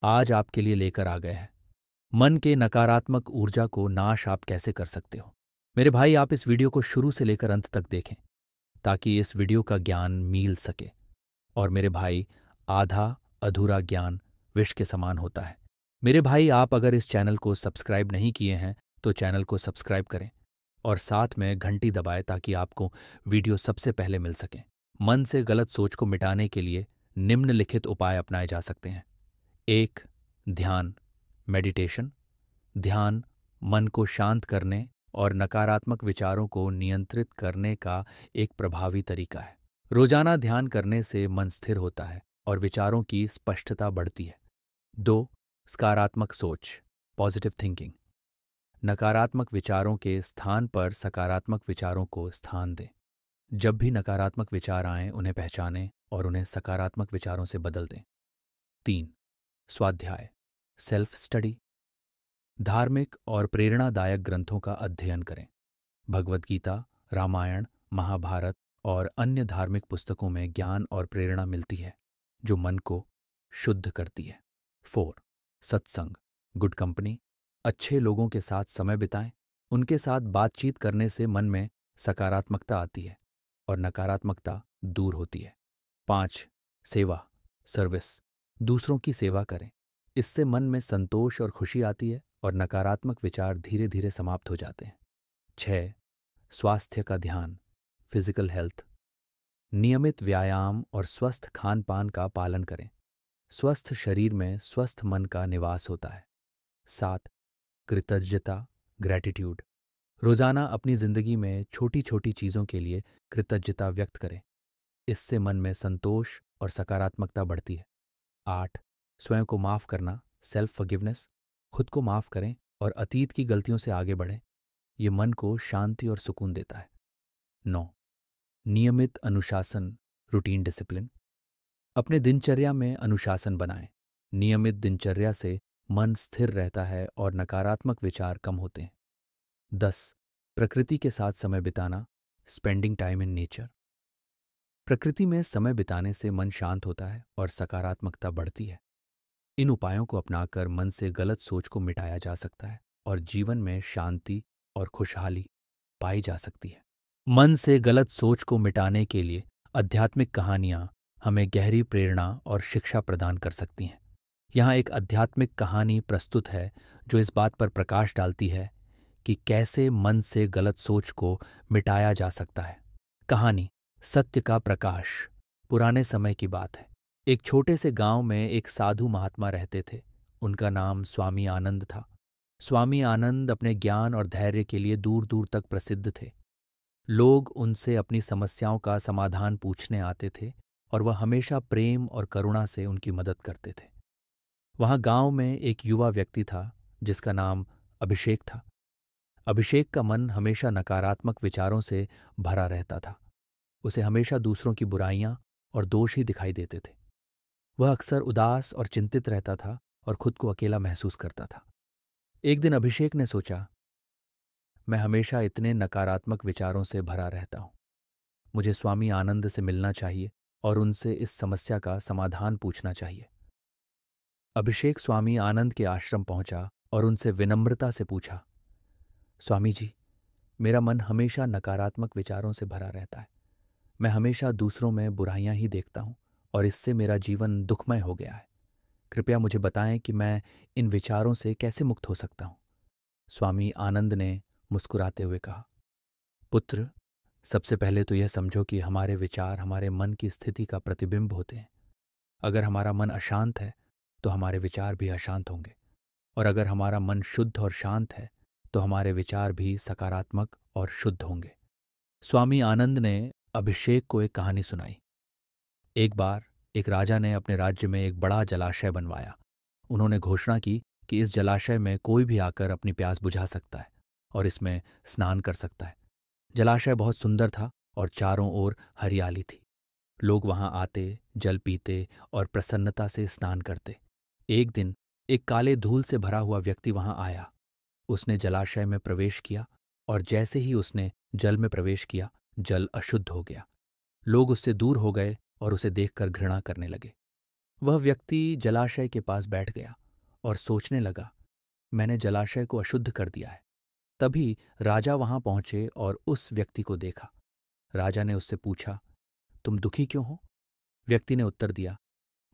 आज आपके लिए लेकर आ गए हैं। मन के नकारात्मक ऊर्जा को नाश आप कैसे कर सकते हो। मेरे भाई, आप इस वीडियो को शुरू से लेकर अंत तक देखें ताकि इस वीडियो का ज्ञान मील सके। और मेरे भाई, आधा अधूरा ज्ञान विष के समान होता है। मेरे भाई, आप अगर इस चैनल को सब्सक्राइब नहीं किए हैं तो चैनल को सब्सक्राइब करें और साथ में घंटी दबाएं ताकि आपको वीडियो सबसे पहले मिल सकें। मन से गलत सोच को मिटाने के लिए निम्नलिखित उपाय अपनाए जा सकते हैं। 1. ध्यान, मेडिटेशन। ध्यान मन को शांत करने और नकारात्मक विचारों को नियंत्रित करने का एक प्रभावी तरीका है। रोजाना ध्यान करने से मन स्थिर होता है और विचारों की स्पष्टता बढ़ती है। 2. सकारात्मक सोच, पॉजिटिव थिंकिंग। नकारात्मक विचारों के स्थान पर सकारात्मक विचारों को स्थान दें। जब भी नकारात्मक विचार आएं, उन्हें पहचानें और उन्हें सकारात्मक विचारों से बदल दें। 3. स्वाध्याय, सेल्फ स्टडी। धार्मिक और प्रेरणादायक ग्रंथों का अध्ययन करें। भगवद गीता, रामायण, महाभारत और अन्य धार्मिक पुस्तकों में ज्ञान और प्रेरणा मिलती है जो मन को शुद्ध करती है। 4. सत्संग, गुड कंपनी। अच्छे लोगों के साथ समय बिताएं। उनके साथ बातचीत करने से मन में सकारात्मकता आती है और नकारात्मकता दूर होती है। 5. सेवा, सर्विस। दूसरों की सेवा करें। इससे मन में संतोष और खुशी आती है और नकारात्मक विचार धीरे धीरे समाप्त हो जाते हैं। 6. स्वास्थ्य का ध्यान, फिजिकल हेल्थ। नियमित व्यायाम और स्वस्थ खान पान का पालन करें। स्वस्थ शरीर में स्वस्थ मन का निवास होता है। 7. कृतज्ञता, ग्रैटिट्यूड। रोजाना अपनी जिंदगी में छोटी छोटी चीजों के लिए कृतज्ञता व्यक्त करें। इससे मन में संतोष और सकारात्मकता बढ़ती है। 8. स्वयं को माफ करना, सेल्फ फॉरगिवनेस। खुद को माफ करें और अतीत की गलतियों से आगे बढ़ें। ये मन को शांति और सुकून देता है। 9. नियमित अनुशासन, रूटीन डिसिप्लिन। अपने दिनचर्या में अनुशासन बनाएं। नियमित दिनचर्या से मन स्थिर रहता है और नकारात्मक विचार कम होते हैं। 10. प्रकृति के साथ समय बिताना, स्पेंडिंग टाइम इन नेचर। प्रकृति में समय बिताने से मन शांत होता है और सकारात्मकता बढ़ती है। इन उपायों को अपनाकर मन से गलत सोच को मिटाया जा सकता है और जीवन में शांति और खुशहाली पाई जा सकती है। मन से गलत सोच को मिटाने के लिए आध्यात्मिक कहानियां हमें गहरी प्रेरणा और शिक्षा प्रदान कर सकती हैं। यहाँ एक आध्यात्मिक कहानी प्रस्तुत है जो इस बात पर प्रकाश डालती है कि कैसे मन से गलत सोच को मिटाया जा सकता है। कहानी सत्य का प्रकाश। पुराने समय की बात है। एक छोटे से गांव में एक साधु महात्मा रहते थे। उनका नाम स्वामी आनंद था। स्वामी आनंद अपने ज्ञान और धैर्य के लिए दूर दूर तक प्रसिद्ध थे। लोग उनसे अपनी समस्याओं का समाधान पूछने आते थे और वह हमेशा प्रेम और करुणा से उनकी मदद करते थे। वहाँ गांव में एक युवा व्यक्ति था जिसका नाम अभिषेक था। अभिषेक का मन हमेशा नकारात्मक विचारों से भरा रहता था। उसे हमेशा दूसरों की बुराइयां और दोष ही दिखाई देते थे। वह अक्सर उदास और चिंतित रहता था और खुद को अकेला महसूस करता था। एक दिन अभिषेक ने सोचा, मैं हमेशा इतने नकारात्मक विचारों से भरा रहता हूं। मुझे स्वामी आनंद से मिलना चाहिए और उनसे इस समस्या का समाधान पूछना चाहिए। अभिषेक स्वामी आनंद के आश्रम पहुंचा और उनसे विनम्रता से पूछा, स्वामी जी, मेरा मन हमेशा नकारात्मक विचारों से भरा रहता है। मैं हमेशा दूसरों में बुराइयां ही देखता हूं और इससे मेरा जीवन दुखमय हो गया है। कृपया मुझे बताएं कि मैं इन विचारों से कैसे मुक्त हो सकता हूं। स्वामी आनंद ने मुस्कुराते हुए कहा, पुत्र, सबसे पहले तो यह समझो कि हमारे विचार हमारे मन की स्थिति का प्रतिबिंब होते हैं। अगर हमारा मन अशांत है तो हमारे विचार भी अशांत होंगे, और अगर हमारा मन शुद्ध और शांत है तो हमारे विचार भी सकारात्मक और शुद्ध होंगे। स्वामी आनंद ने अभिषेक को एक कहानी सुनाई। एक बार एक राजा ने अपने राज्य में एक बड़ा जलाशय बनवाया। उन्होंने घोषणा की कि इस जलाशय में कोई भी आकर अपनी प्यास बुझा सकता है और इसमें स्नान कर सकता है। जलाशय बहुत सुंदर था और चारों ओर हरियाली थी। लोग वहां आते, जल पीते और प्रसन्नता से स्नान करते। एक दिन एक काले धूल से भरा हुआ व्यक्ति वहां आया। उसने जलाशय में प्रवेश किया और जैसे ही उसने जल में प्रवेश किया, जल अशुद्ध हो गया। लोग उससे दूर हो गए और उसे देखकर घृणा करने लगे। वह व्यक्ति जलाशय के पास बैठ गया और सोचने लगा, मैंने जलाशय को अशुद्ध कर दिया है। तभी राजा वहां पहुंचे और उस व्यक्ति को देखा। राजा ने उससे पूछा, तुम दुखी क्यों हो? व्यक्ति ने उत्तर दिया,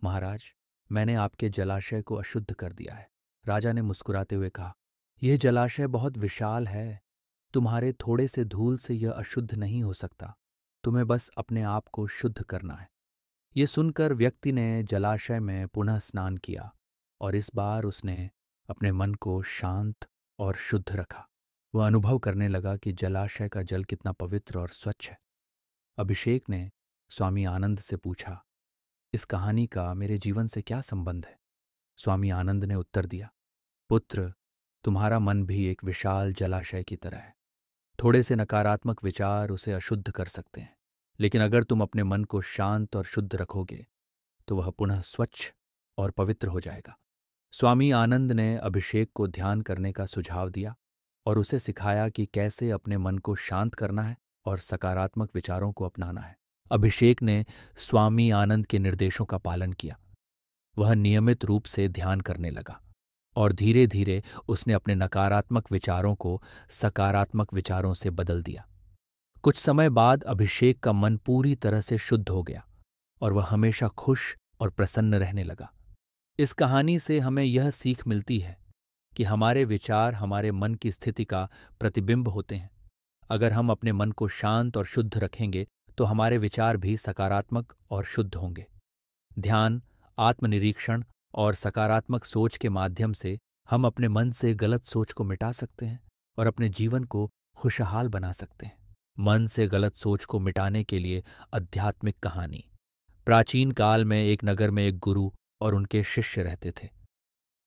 महाराज, मैंने आपके जलाशय को अशुद्ध कर दिया है। राजा ने मुस्कुराते हुए कहा, यह जलाशय बहुत विशाल है। तुम्हारे थोड़े से धूल से यह अशुद्ध नहीं हो सकता। तुम्हें बस अपने आप को शुद्ध करना है। ये सुनकर व्यक्ति ने जलाशय में पुनः स्नान किया और इस बार उसने अपने मन को शांत और शुद्ध रखा। वह अनुभव करने लगा कि जलाशय का जल कितना पवित्र और स्वच्छ है। अभिषेक ने स्वामी आनंद से पूछा, इस कहानी का मेरे जीवन से क्या संबंध है? स्वामी आनंद ने उत्तर दिया, पुत्र, तुम्हारा मन भी एक विशाल जलाशय की तरह है। थोड़े से नकारात्मक विचार उसे अशुद्ध कर सकते हैं, लेकिन अगर तुम अपने मन को शांत और शुद्ध रखोगे तो वह पुनः स्वच्छ और पवित्र हो जाएगा। स्वामी आनंद ने अभिषेक को ध्यान करने का सुझाव दिया और उसे सिखाया कि कैसे अपने मन को शांत करना है और सकारात्मक विचारों को अपनाना है। अभिषेक ने स्वामी आनंद के निर्देशों का पालन किया। वह नियमित रूप से ध्यान करने लगा और धीरे धीरे उसने अपने नकारात्मक विचारों को सकारात्मक विचारों से बदल दिया। कुछ समय बाद अभिषेक का मन पूरी तरह से शुद्ध हो गया और वह हमेशा खुश और प्रसन्न रहने लगा। इस कहानी से हमें यह सीख मिलती है कि हमारे विचार हमारे मन की स्थिति का प्रतिबिंब होते हैं। अगर हम अपने मन को शांत और शुद्ध रखेंगे तो हमारे विचार भी सकारात्मक और शुद्ध होंगे। ध्यान, आत्मनिरीक्षण और सकारात्मक सोच के माध्यम से हम अपने मन से गलत सोच को मिटा सकते हैं और अपने जीवन को खुशहाल बना सकते हैं। मन से गलत सोच को मिटाने के लिए आध्यात्मिक कहानी। प्राचीन काल में एक नगर में एक गुरु और उनके शिष्य रहते थे।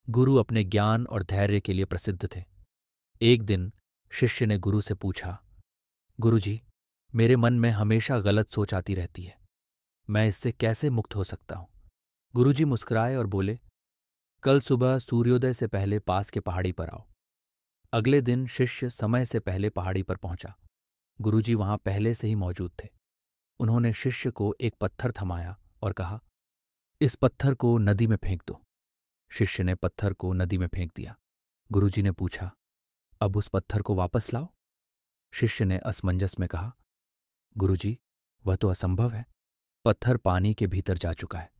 गुरु अपने ज्ञान और धैर्य के लिए प्रसिद्ध थे। एक दिन शिष्य ने गुरु से पूछा, गुरुजी, मेरे मन में हमेशा गलत सोच आती रहती है। मैं इससे कैसे मुक्त हो सकता हूं? गुरुजी मुस्कुराए और बोले, कल सुबह सूर्योदय से पहले पास के पहाड़ी पर आओ। अगले दिन शिष्य समय से पहले पहाड़ी पर पहुंचा। गुरुजी वहां पहले से ही मौजूद थे। उन्होंने शिष्य को एक पत्थर थमाया और कहा, इस पत्थर को नदी में फेंक दो। शिष्य ने पत्थर को नदी में फेंक दिया। गुरुजी ने पूछा, अब उस पत्थर को वापस लाओ। शिष्य ने असमंजस में कहा, गुरुजी, वह तो असंभव है। पत्थर पानी के भीतर जा चुका है।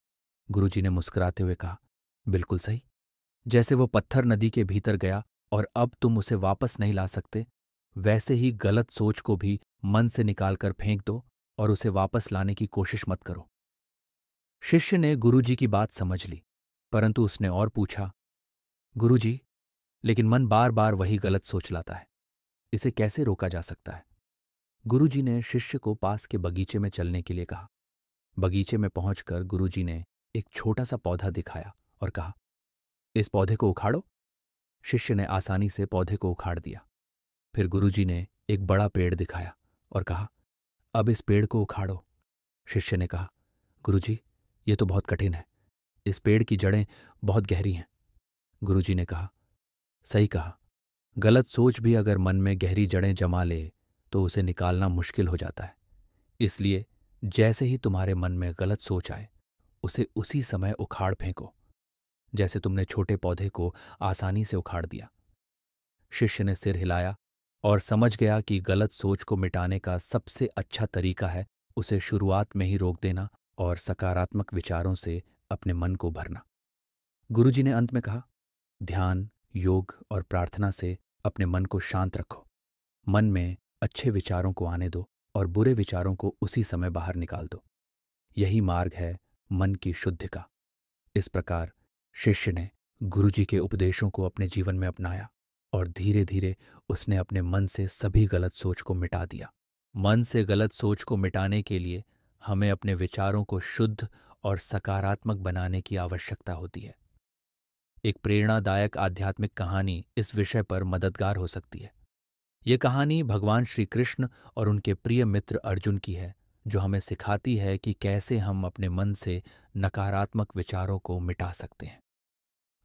गुरुजी ने मुस्कुराते हुए कहा, बिल्कुल सही। जैसे वो पत्थर नदी के भीतर गया और अब तुम उसे वापस नहीं ला सकते, वैसे ही गलत सोच को भी मन से निकालकर फेंक दो और उसे वापस लाने की कोशिश मत करो। शिष्य ने गुरुजी की बात समझ ली, परंतु उसने और पूछा, गुरुजी, लेकिन मन बार बार वही गलत सोच लाता है। इसे कैसे रोका जा सकता है? गुरुजी ने शिष्य को पास के बगीचे में चलने के लिए कहा। बगीचे में पहुंचकर गुरुजी ने एक छोटा सा पौधा दिखाया और कहा, इस पौधे को उखाड़ो। शिष्य ने आसानी से पौधे को उखाड़ दिया। फिर गुरुजी ने एक बड़ा पेड़ दिखाया और कहा, अब इस पेड़ को उखाड़ो। शिष्य ने कहा, गुरुजी, ये तो बहुत कठिन है। इस पेड़ की जड़ें बहुत गहरी हैं। गुरुजी ने कहा, सही कहा। गलत सोच भी अगर मन में गहरी जड़ें जमा ले तो उसे निकालना मुश्किल हो जाता है। इसलिए जैसे ही तुम्हारे मन में गलत सोच आए, उसे उसी समय उखाड़ फेंको, जैसे तुमने छोटे पौधे को आसानी से उखाड़ दिया। शिष्य ने सिर हिलाया और समझ गया कि गलत सोच को मिटाने का सबसे अच्छा तरीका है उसे शुरुआत में ही रोक देना और सकारात्मक विचारों से अपने मन को भरना। गुरुजी ने अंत में कहा, ध्यान, योग और प्रार्थना से अपने मन को शांत रखो। मन में अच्छे विचारों को आने दो और बुरे विचारों को उसी समय बाहर निकाल दो। यही मार्ग है मन की शुद्धि का। इस प्रकार शिष्य ने गुरुजी के उपदेशों को अपने जीवन में अपनाया और धीरे धीरे उसने अपने मन से सभी गलत सोच को मिटा दिया। मन से गलत सोच को मिटाने के लिए हमें अपने विचारों को शुद्ध और सकारात्मक बनाने की आवश्यकता होती है। एक प्रेरणादायक आध्यात्मिक कहानी इस विषय पर मददगार हो सकती है। ये कहानी भगवान श्री कृष्ण और उनके प्रिय मित्र अर्जुन की है, जो हमें सिखाती है कि कैसे हम अपने मन से नकारात्मक विचारों को मिटा सकते हैं।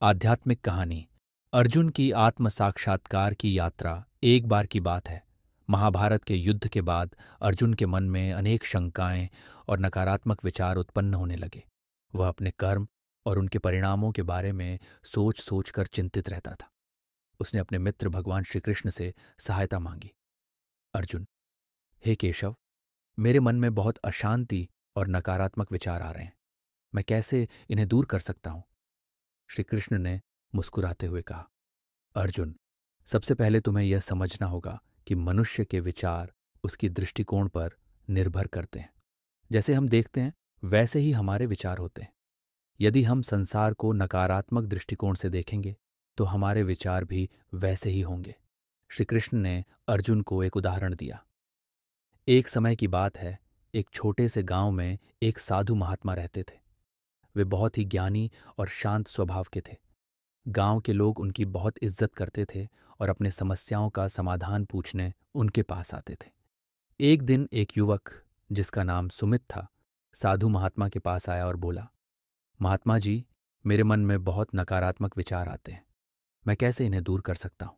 आध्यात्मिक कहानी। अर्जुन की आत्म साक्षात्कार की यात्रा एक बार की बात है। महाभारत के युद्ध के बाद अर्जुन के मन में अनेक शंकाएं और नकारात्मक विचार उत्पन्न होने लगे। वह अपने कर्म, और उनके परिणामों के बारे में सोच सोच कर चिंतित रहता था। उसने अपने मित्र भगवान श्री कृष्ण से सहायता मांगी। अर्जुन, हे केशव, मेरे मन में बहुत अशांति और नकारात्मक विचार आ रहे हैं। मैं कैसे इन्हें दूर कर सकता हूं? श्री कृष्ण ने मुस्कुराते हुए कहा, अर्जुन, सबसे पहले तुम्हें यह समझना होगा कि मनुष्य के विचार उसकी दृष्टिकोण पर निर्भर करते हैं। जैसे हम देखते हैं वैसे ही हमारे विचार होते हैं। यदि हम संसार को नकारात्मक दृष्टिकोण से देखेंगे तो हमारे विचार भी वैसे ही होंगे। श्री कृष्ण ने अर्जुन को एक उदाहरण दिया। एक समय की बात है, एक छोटे से गांव में एक साधु महात्मा रहते थे। वे बहुत ही ज्ञानी और शांत स्वभाव के थे। गांव के लोग उनकी बहुत इज्जत करते थे और अपने समस्याओं का समाधान पूछने उनके पास आते थे। एक दिन एक युवक जिसका नाम सुमित था, साधु महात्मा के पास आया और बोला, महात्मा जी, मेरे मन में बहुत नकारात्मक विचार आते हैं। मैं कैसे इन्हें दूर कर सकता हूं?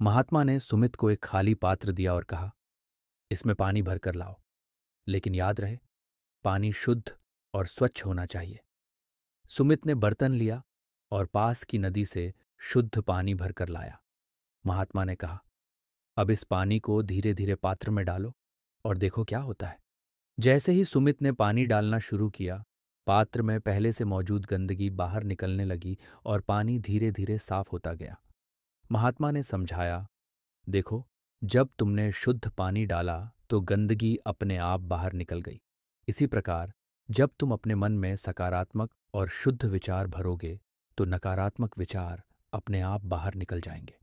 महात्मा ने सुमित को एक खाली पात्र दिया और कहा, इसमें पानी भरकर लाओ, लेकिन याद रहे पानी शुद्ध और स्वच्छ होना चाहिए। सुमित ने बर्तन लिया और पास की नदी से शुद्ध पानी भरकर लाया। महात्मा ने कहा, अब इस पानी को धीरे धीरे पात्र में डालो और देखो क्या होता है। जैसे ही सुमित ने पानी डालना शुरू किया, पात्र में पहले से मौजूद गंदगी बाहर निकलने लगी और पानी धीरे धीरे साफ होता गया। महात्मा ने समझाया, देखो, जब तुमने शुद्ध पानी डाला तो गंदगी अपने आप बाहर निकल गई। इसी प्रकार जब तुम अपने मन में सकारात्मक और शुद्ध विचार भरोगे तो नकारात्मक विचार अपने आप बाहर निकल जाएंगे।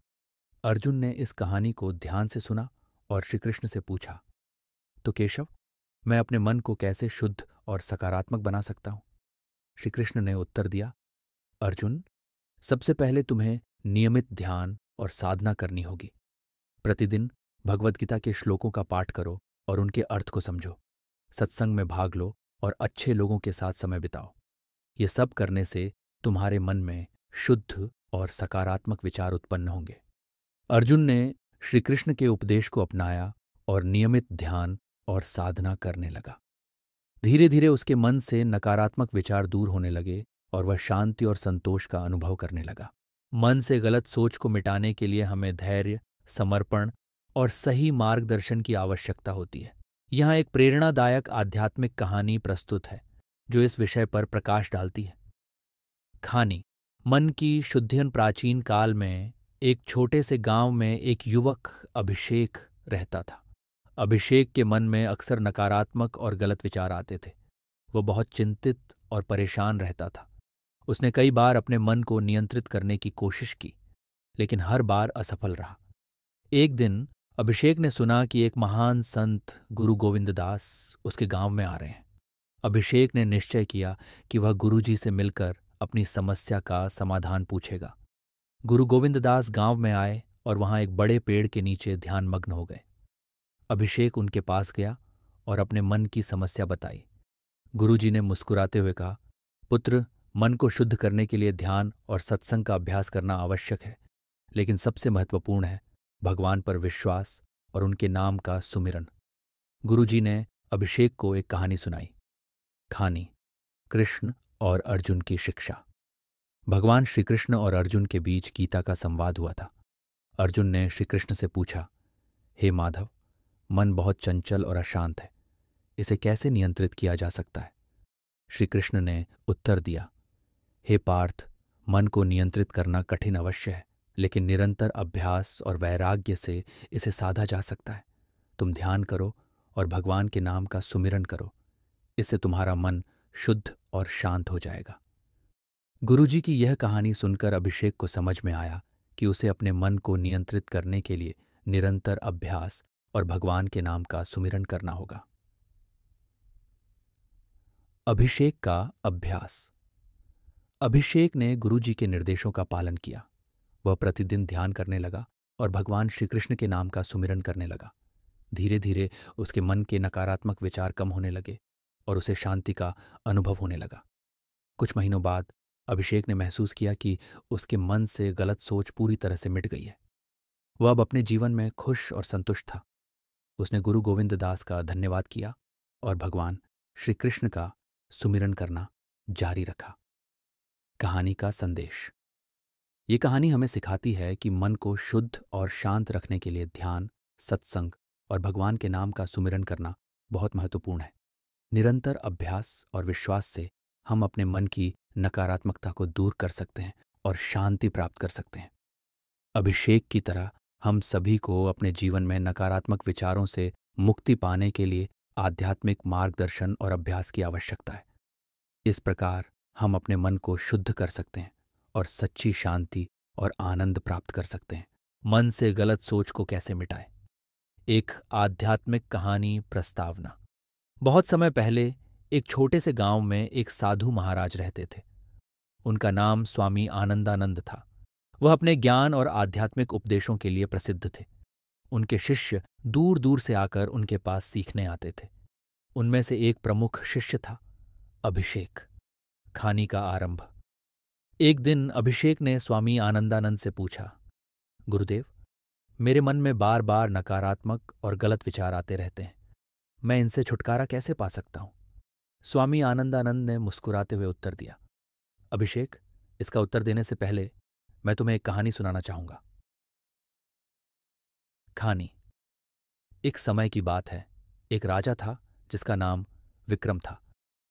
अर्जुन ने इस कहानी को ध्यान से सुना और श्री कृष्ण से पूछा, तो केशव, मैं अपने मन को कैसे शुद्ध और सकारात्मक बना सकता हूं? श्री कृष्ण ने उत्तर दिया, अर्जुन, सबसे पहले तुम्हें नियमित ध्यान और साधना करनी होगी। प्रतिदिन भगवद गीता के श्लोकों का पाठ करो और उनके अर्थ को समझो। सत्संग में भाग लो और अच्छे लोगों के साथ समय बिताओ। ये सब करने से तुम्हारे मन में शुद्ध और सकारात्मक विचार उत्पन्न होंगे। अर्जुन ने श्री कृष्ण के उपदेश को अपनाया और नियमित ध्यान और साधना करने लगा। धीरे धीरे उसके मन से नकारात्मक विचार दूर होने लगे और वह शांति और संतोष का अनुभव करने लगा। मन से गलत सोच को मिटाने के लिए हमें धैर्य, समर्पण और सही मार्गदर्शन की आवश्यकता होती है। यहाँ एक प्रेरणादायक आध्यात्मिक कहानी प्रस्तुत है जो इस विषय पर प्रकाश डालती है। कहानी, मन की शुद्धियन। प्राचीन काल में एक छोटे से गांव में एक युवक अभिषेक रहता था। अभिषेक के मन में अक्सर नकारात्मक और गलत विचार आते थे। वह बहुत चिंतित और परेशान रहता था। उसने कई बार अपने मन को नियंत्रित करने की कोशिश की, लेकिन हर बार असफल रहा। एक दिन अभिषेक ने सुना कि एक महान संत गुरु गोविंददास उसके गांव में आ रहे हैं। अभिषेक ने निश्चय किया कि वह गुरुजी से मिलकर अपनी समस्या का समाधान पूछेगा। गुरु गोविंददास गांव में आए और वहां एक बड़े पेड़ के नीचे ध्यानमग्न हो गए। अभिषेक उनके पास गया और अपने मन की समस्या बताई। गुरुजी ने मुस्कुराते हुए कहा, पुत्र, मन को शुद्ध करने के लिए ध्यान और सत्संग का अभ्यास करना आवश्यक है, लेकिन सबसे महत्वपूर्ण है भगवान पर विश्वास और उनके नाम का सुमिरन। गुरुजी ने अभिषेक को एक कहानी सुनाई। कहानी, कृष्ण और अर्जुन की शिक्षा। भगवान श्री कृष्ण और अर्जुन के बीच गीता का संवाद हुआ था। अर्जुन ने श्री कृष्ण से पूछा, हे माधव, मन बहुत चंचल और अशांत है, इसे कैसे नियंत्रित किया जा सकता है? श्री कृष्ण ने उत्तर दिया, हे पार्थ, मन को नियंत्रित करना कठिन अवश्य है, लेकिन निरंतर अभ्यास और वैराग्य से इसे साधा जा सकता है। तुम ध्यान करो और भगवान के नाम का सुमिरन करो, इससे तुम्हारा मन शुद्ध और शांत हो जाएगा। गुरुजी की यह कहानी सुनकर अभिषेक को समझ में आया कि उसे अपने मन को नियंत्रित करने के लिए निरंतर अभ्यास और भगवान के नाम का सुमिरन करना होगा। अभिषेक का अभ्यास। अभिषेक ने गुरुजी के निर्देशों का पालन किया। वह प्रतिदिन ध्यान करने लगा और भगवान श्री कृष्ण के नाम का सुमिरन करने लगा। धीरे धीरे उसके मन के नकारात्मक विचार कम होने लगे और उसे शांति का अनुभव होने लगा। कुछ महीनों बाद अभिषेक ने महसूस किया कि उसके मन से गलत सोच पूरी तरह से मिट गई है। वह अब अपने जीवन में खुश और संतुष्ट था। उसने गुरु गोविंददास का धन्यवाद किया और भगवान श्री कृष्ण का सुमिरन करना जारी रखा। कहानी का संदेश। ये कहानी हमें सिखाती है कि मन को शुद्ध और शांत रखने के लिए ध्यान, सत्संग और भगवान के नाम का सुमिरन करना बहुत महत्वपूर्ण है। निरंतर अभ्यास और विश्वास से हम अपने मन की नकारात्मकता को दूर कर सकते हैं और शांति प्राप्त कर सकते हैं। अभिषेक की तरह हम सभी को अपने जीवन में नकारात्मक विचारों से मुक्ति पाने के लिए आध्यात्मिक मार्गदर्शन और अभ्यास की आवश्यकता है। इस प्रकार हम अपने मन को शुद्ध कर सकते हैं और सच्ची शांति और आनंद प्राप्त कर सकते हैं। मन से गलत सोच को कैसे मिटाएं? एक आध्यात्मिक कहानी प्रस्तावना। बहुत समय पहले एक छोटे से गांव में एक साधु महाराज रहते थे। उनका नाम स्वामी आनंदानंद था। वह अपने ज्ञान और आध्यात्मिक उपदेशों के लिए प्रसिद्ध थे। उनके शिष्य दूर दूर से आकर उनके पास सीखने आते थे। उनमें से एक प्रमुख शिष्य था अभिषेक। कहानी का आरंभ। एक दिन अभिषेक ने स्वामी आनंदानंद से पूछा, गुरुदेव, मेरे मन में बार बार नकारात्मक और गलत विचार आते रहते हैं। मैं इनसे छुटकारा कैसे पा सकता हूं? स्वामी आनंदानंद ने मुस्कुराते हुए उत्तर दिया, अभिषेक, इसका उत्तर देने से पहले मैं तुम्हें एक कहानी सुनाना चाहूंगा। कहानी। एक समय की बात है। एक राजा था जिसका नाम विक्रम था।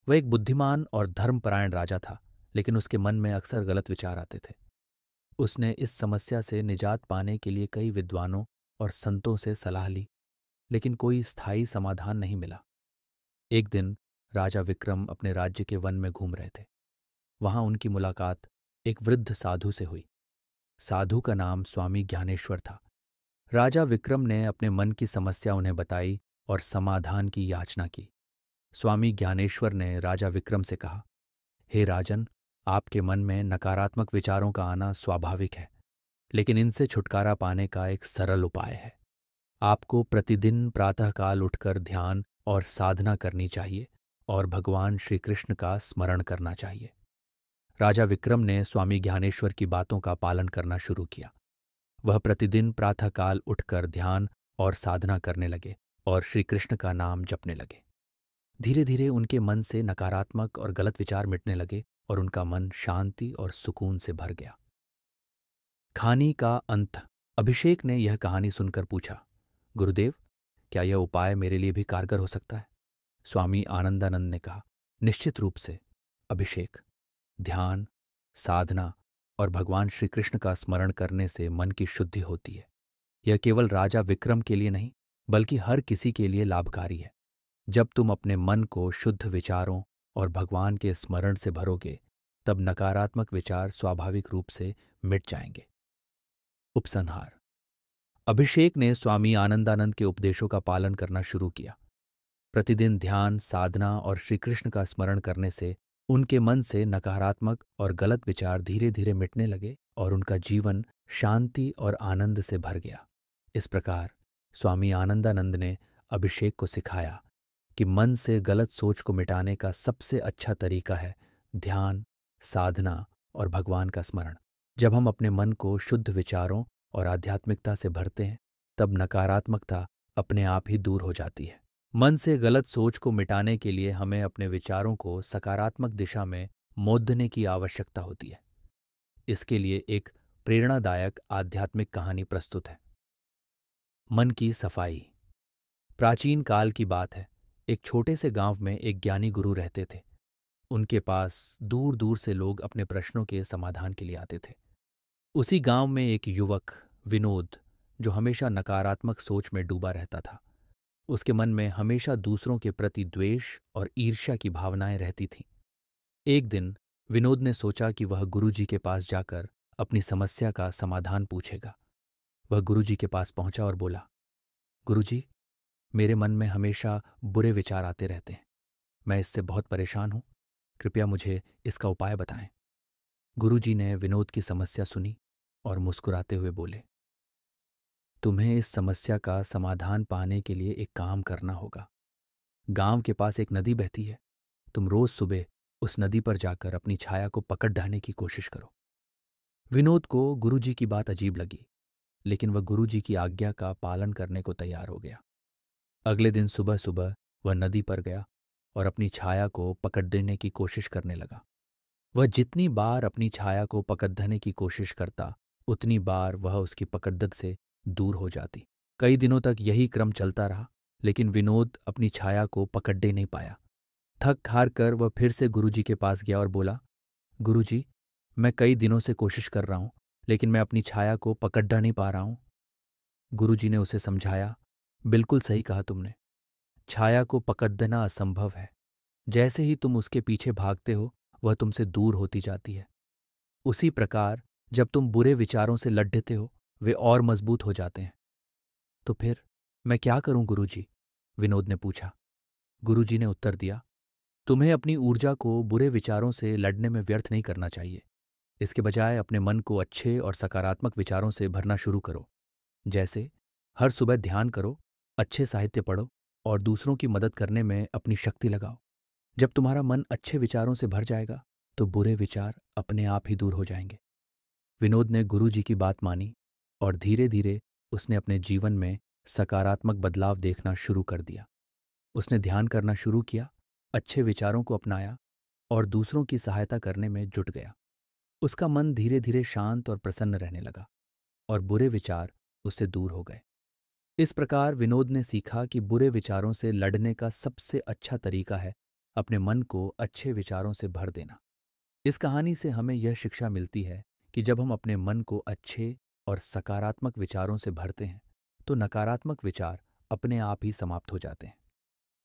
वह एक बुद्धिमान और धर्मपरायण राजा था, लेकिन उसके मन में अक्सर गलत विचार आते थे। उसने इस समस्या से निजात पाने के लिए कई विद्वानों और संतों से सलाह ली, लेकिन कोई स्थायी समाधान नहीं मिला। एक दिन राजा विक्रम अपने राज्य के वन में घूम रहे थे। वहां उनकी मुलाकात एक वृद्ध साधु से हुई। साधु का नाम स्वामी ज्ञानेश्वर था। राजा विक्रम ने अपने मन की समस्या उन्हें बताई और समाधान की याचना की। स्वामी ज्ञानेश्वर ने राजा विक्रम से कहा, हे राजन, आपके मन में नकारात्मक विचारों का आना स्वाभाविक है, लेकिन इनसे छुटकारा पाने का एक सरल उपाय है। आपको प्रतिदिन प्रातःकाल उठकर ध्यान और साधना करनी चाहिए और भगवान श्री कृष्ण का स्मरण करना चाहिए। राजा विक्रम ने स्वामी ज्ञानेश्वर की बातों का पालन करना शुरू किया। वह प्रतिदिन प्रातःकाल उठकर ध्यान और साधना करने लगे और श्री कृष्ण का नाम जपने लगे। धीरे धीरे उनके मन से नकारात्मक और गलत विचार मिटने लगे और उनका मन शांति और सुकून से भर गया। कहानी का अंत। अभिषेक ने यह कहानी सुनकर पूछा, गुरुदेव, क्या यह उपाय मेरे लिए भी कारगर हो सकता है? स्वामी आनंदानंद ने कहा, निश्चित रूप से अभिषेक। ध्यान, साधना और भगवान श्री कृष्ण का स्मरण करने से मन की शुद्धि होती है। यह केवल राजा विक्रम के लिए नहीं, बल्कि हर किसी के लिए लाभकारी है। जब तुम अपने मन को शुद्ध विचारों और भगवान के स्मरण से भरोगे, तब नकारात्मक विचार स्वाभाविक रूप से मिट जाएंगे। उपसंहार। अभिषेक ने स्वामी आनंदानंद के उपदेशों का पालन करना शुरू किया। प्रतिदिन ध्यान, साधना और श्री कृष्ण का स्मरण करने से उनके मन से नकारात्मक और गलत विचार धीरे धीरे मिटने लगे और उनका जीवन शांति और आनंद से भर गया। इस प्रकार स्वामी आनंदानंद ने अभिषेक को सिखाया कि मन से गलत सोच को मिटाने का सबसे अच्छा तरीका है ध्यान, साधना और भगवान का स्मरण। जब हम अपने मन को शुद्ध विचारों और आध्यात्मिकता से भरते हैं, तब नकारात्मकता अपने आप ही दूर हो जाती है। मन से गलत सोच को मिटाने के लिए हमें अपने विचारों को सकारात्मक दिशा में मोड़ने की आवश्यकता होती है। इसके लिए एक प्रेरणादायक आध्यात्मिक कहानी प्रस्तुत है। मन की सफाई। प्राचीन काल की बात है। एक छोटे से गांव में एक ज्ञानी गुरु रहते थे। उनके पास दूर दूर से लोग अपने प्रश्नों के समाधान के लिए आते थे। उसी गांव में एक युवक विनोद, जो हमेशा नकारात्मक सोच में डूबा रहता था। उसके मन में हमेशा दूसरों के प्रति द्वेष और ईर्ष्या की भावनाएं रहती थीं। एक दिन विनोद ने सोचा कि वह गुरुजी के पास जाकर अपनी समस्या का समाधान पूछेगा। वह गुरुजी के पास पहुंचा और बोला, गुरुजी, मेरे मन में हमेशा बुरे विचार आते रहते हैं। मैं इससे बहुत परेशान हूं। कृपया मुझे इसका उपाय बताएं। गुरुजी ने विनोद की समस्या सुनी और मुस्कुराते हुए बोले, तुम्हें इस समस्या का समाधान पाने के लिए एक काम करना होगा। गांव के पास एक नदी बहती है। तुम रोज सुबह उस नदी पर जाकर अपनी छाया को पकड़ ढाने की कोशिश करो। विनोद को गुरुजी की बात अजीब लगी, लेकिन वह गुरुजी की आज्ञा का पालन करने को तैयार हो गया। अगले दिन सुबह सुबह वह नदी पर गया और अपनी छाया को पकड़ देने की कोशिश करने लगा। वह जितनी बार अपनी छाया को पकड़ने की कोशिश करता, उतनी बार वह उसकी पकड़ से दूर हो जाती। कई दिनों तक यही क्रम चलता रहा, लेकिन विनोद अपनी छाया को पकड़ने नहीं पाया। थक हार कर वह फिर से गुरुजी के पास गया और बोला, गुरुजी, मैं कई दिनों से कोशिश कर रहा हूं, लेकिन मैं अपनी छाया को पकड़ नहीं पा रहा हूं। गुरुजी ने उसे समझाया, बिल्कुल सही कहा तुमने। छाया को पकड़ना असंभव है। जैसे ही तुम उसके पीछे भागते हो, वह तुमसे दूर होती जाती है। उसी प्रकार जब तुम बुरे विचारों से लड़ते हो, वे और मजबूत हो जाते हैं। तो फिर मैं क्या करूं गुरुजी? विनोद ने पूछा। गुरुजी ने उत्तर दिया, तुम्हें अपनी ऊर्जा को बुरे विचारों से लड़ने में व्यर्थ नहीं करना चाहिए। इसके बजाय अपने मन को अच्छे और सकारात्मक विचारों से भरना शुरू करो। जैसे हर सुबह ध्यान करो, अच्छे साहित्य पढ़ो और दूसरों की मदद करने में अपनी शक्ति लगाओ। जब तुम्हारा मन अच्छे विचारों से भर जाएगा, तो बुरे विचार अपने आप ही दूर हो जाएंगे। विनोद ने गुरुजी की बात मानी और धीरे धीरे उसने अपने जीवन में सकारात्मक बदलाव देखना शुरू कर दिया। उसने ध्यान करना शुरू किया, अच्छे विचारों को अपनाया और दूसरों की सहायता करने में जुट गया। उसका मन धीरे धीरे शांत और प्रसन्न रहने लगा और बुरे विचार उससे दूर हो गए। इस प्रकार विनोद ने सीखा कि बुरे विचारों से लड़ने का सबसे अच्छा तरीका है अपने मन को अच्छे विचारों से भर देना। इस कहानी से हमें यह शिक्षा मिलती है कि जब हम अपने मन को अच्छे और सकारात्मक विचारों से भरते हैं, तो नकारात्मक विचार अपने आप ही समाप्त हो जाते हैं।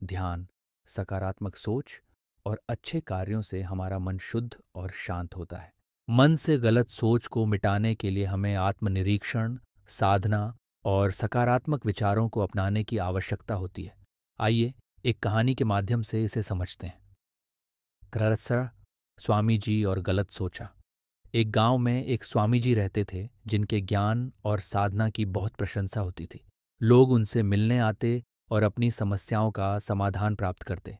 ध्यान, सकारात्मक सोच और अच्छे कार्यों से हमारा मन शुद्ध और शांत होता है। मन से गलत सोच को मिटाने के लिए हमें आत्मनिरीक्षण, साधना और सकारात्मक विचारों को अपनाने की आवश्यकता होती है। आइए एक कहानी के माध्यम से इसे समझते हैं। क्ररसा, स्वामी जी और गलत सोचा। एक गांव में एक स्वामी जी रहते थे जिनके ज्ञान और साधना की बहुत प्रशंसा होती थी। लोग उनसे मिलने आते और अपनी समस्याओं का समाधान प्राप्त करते।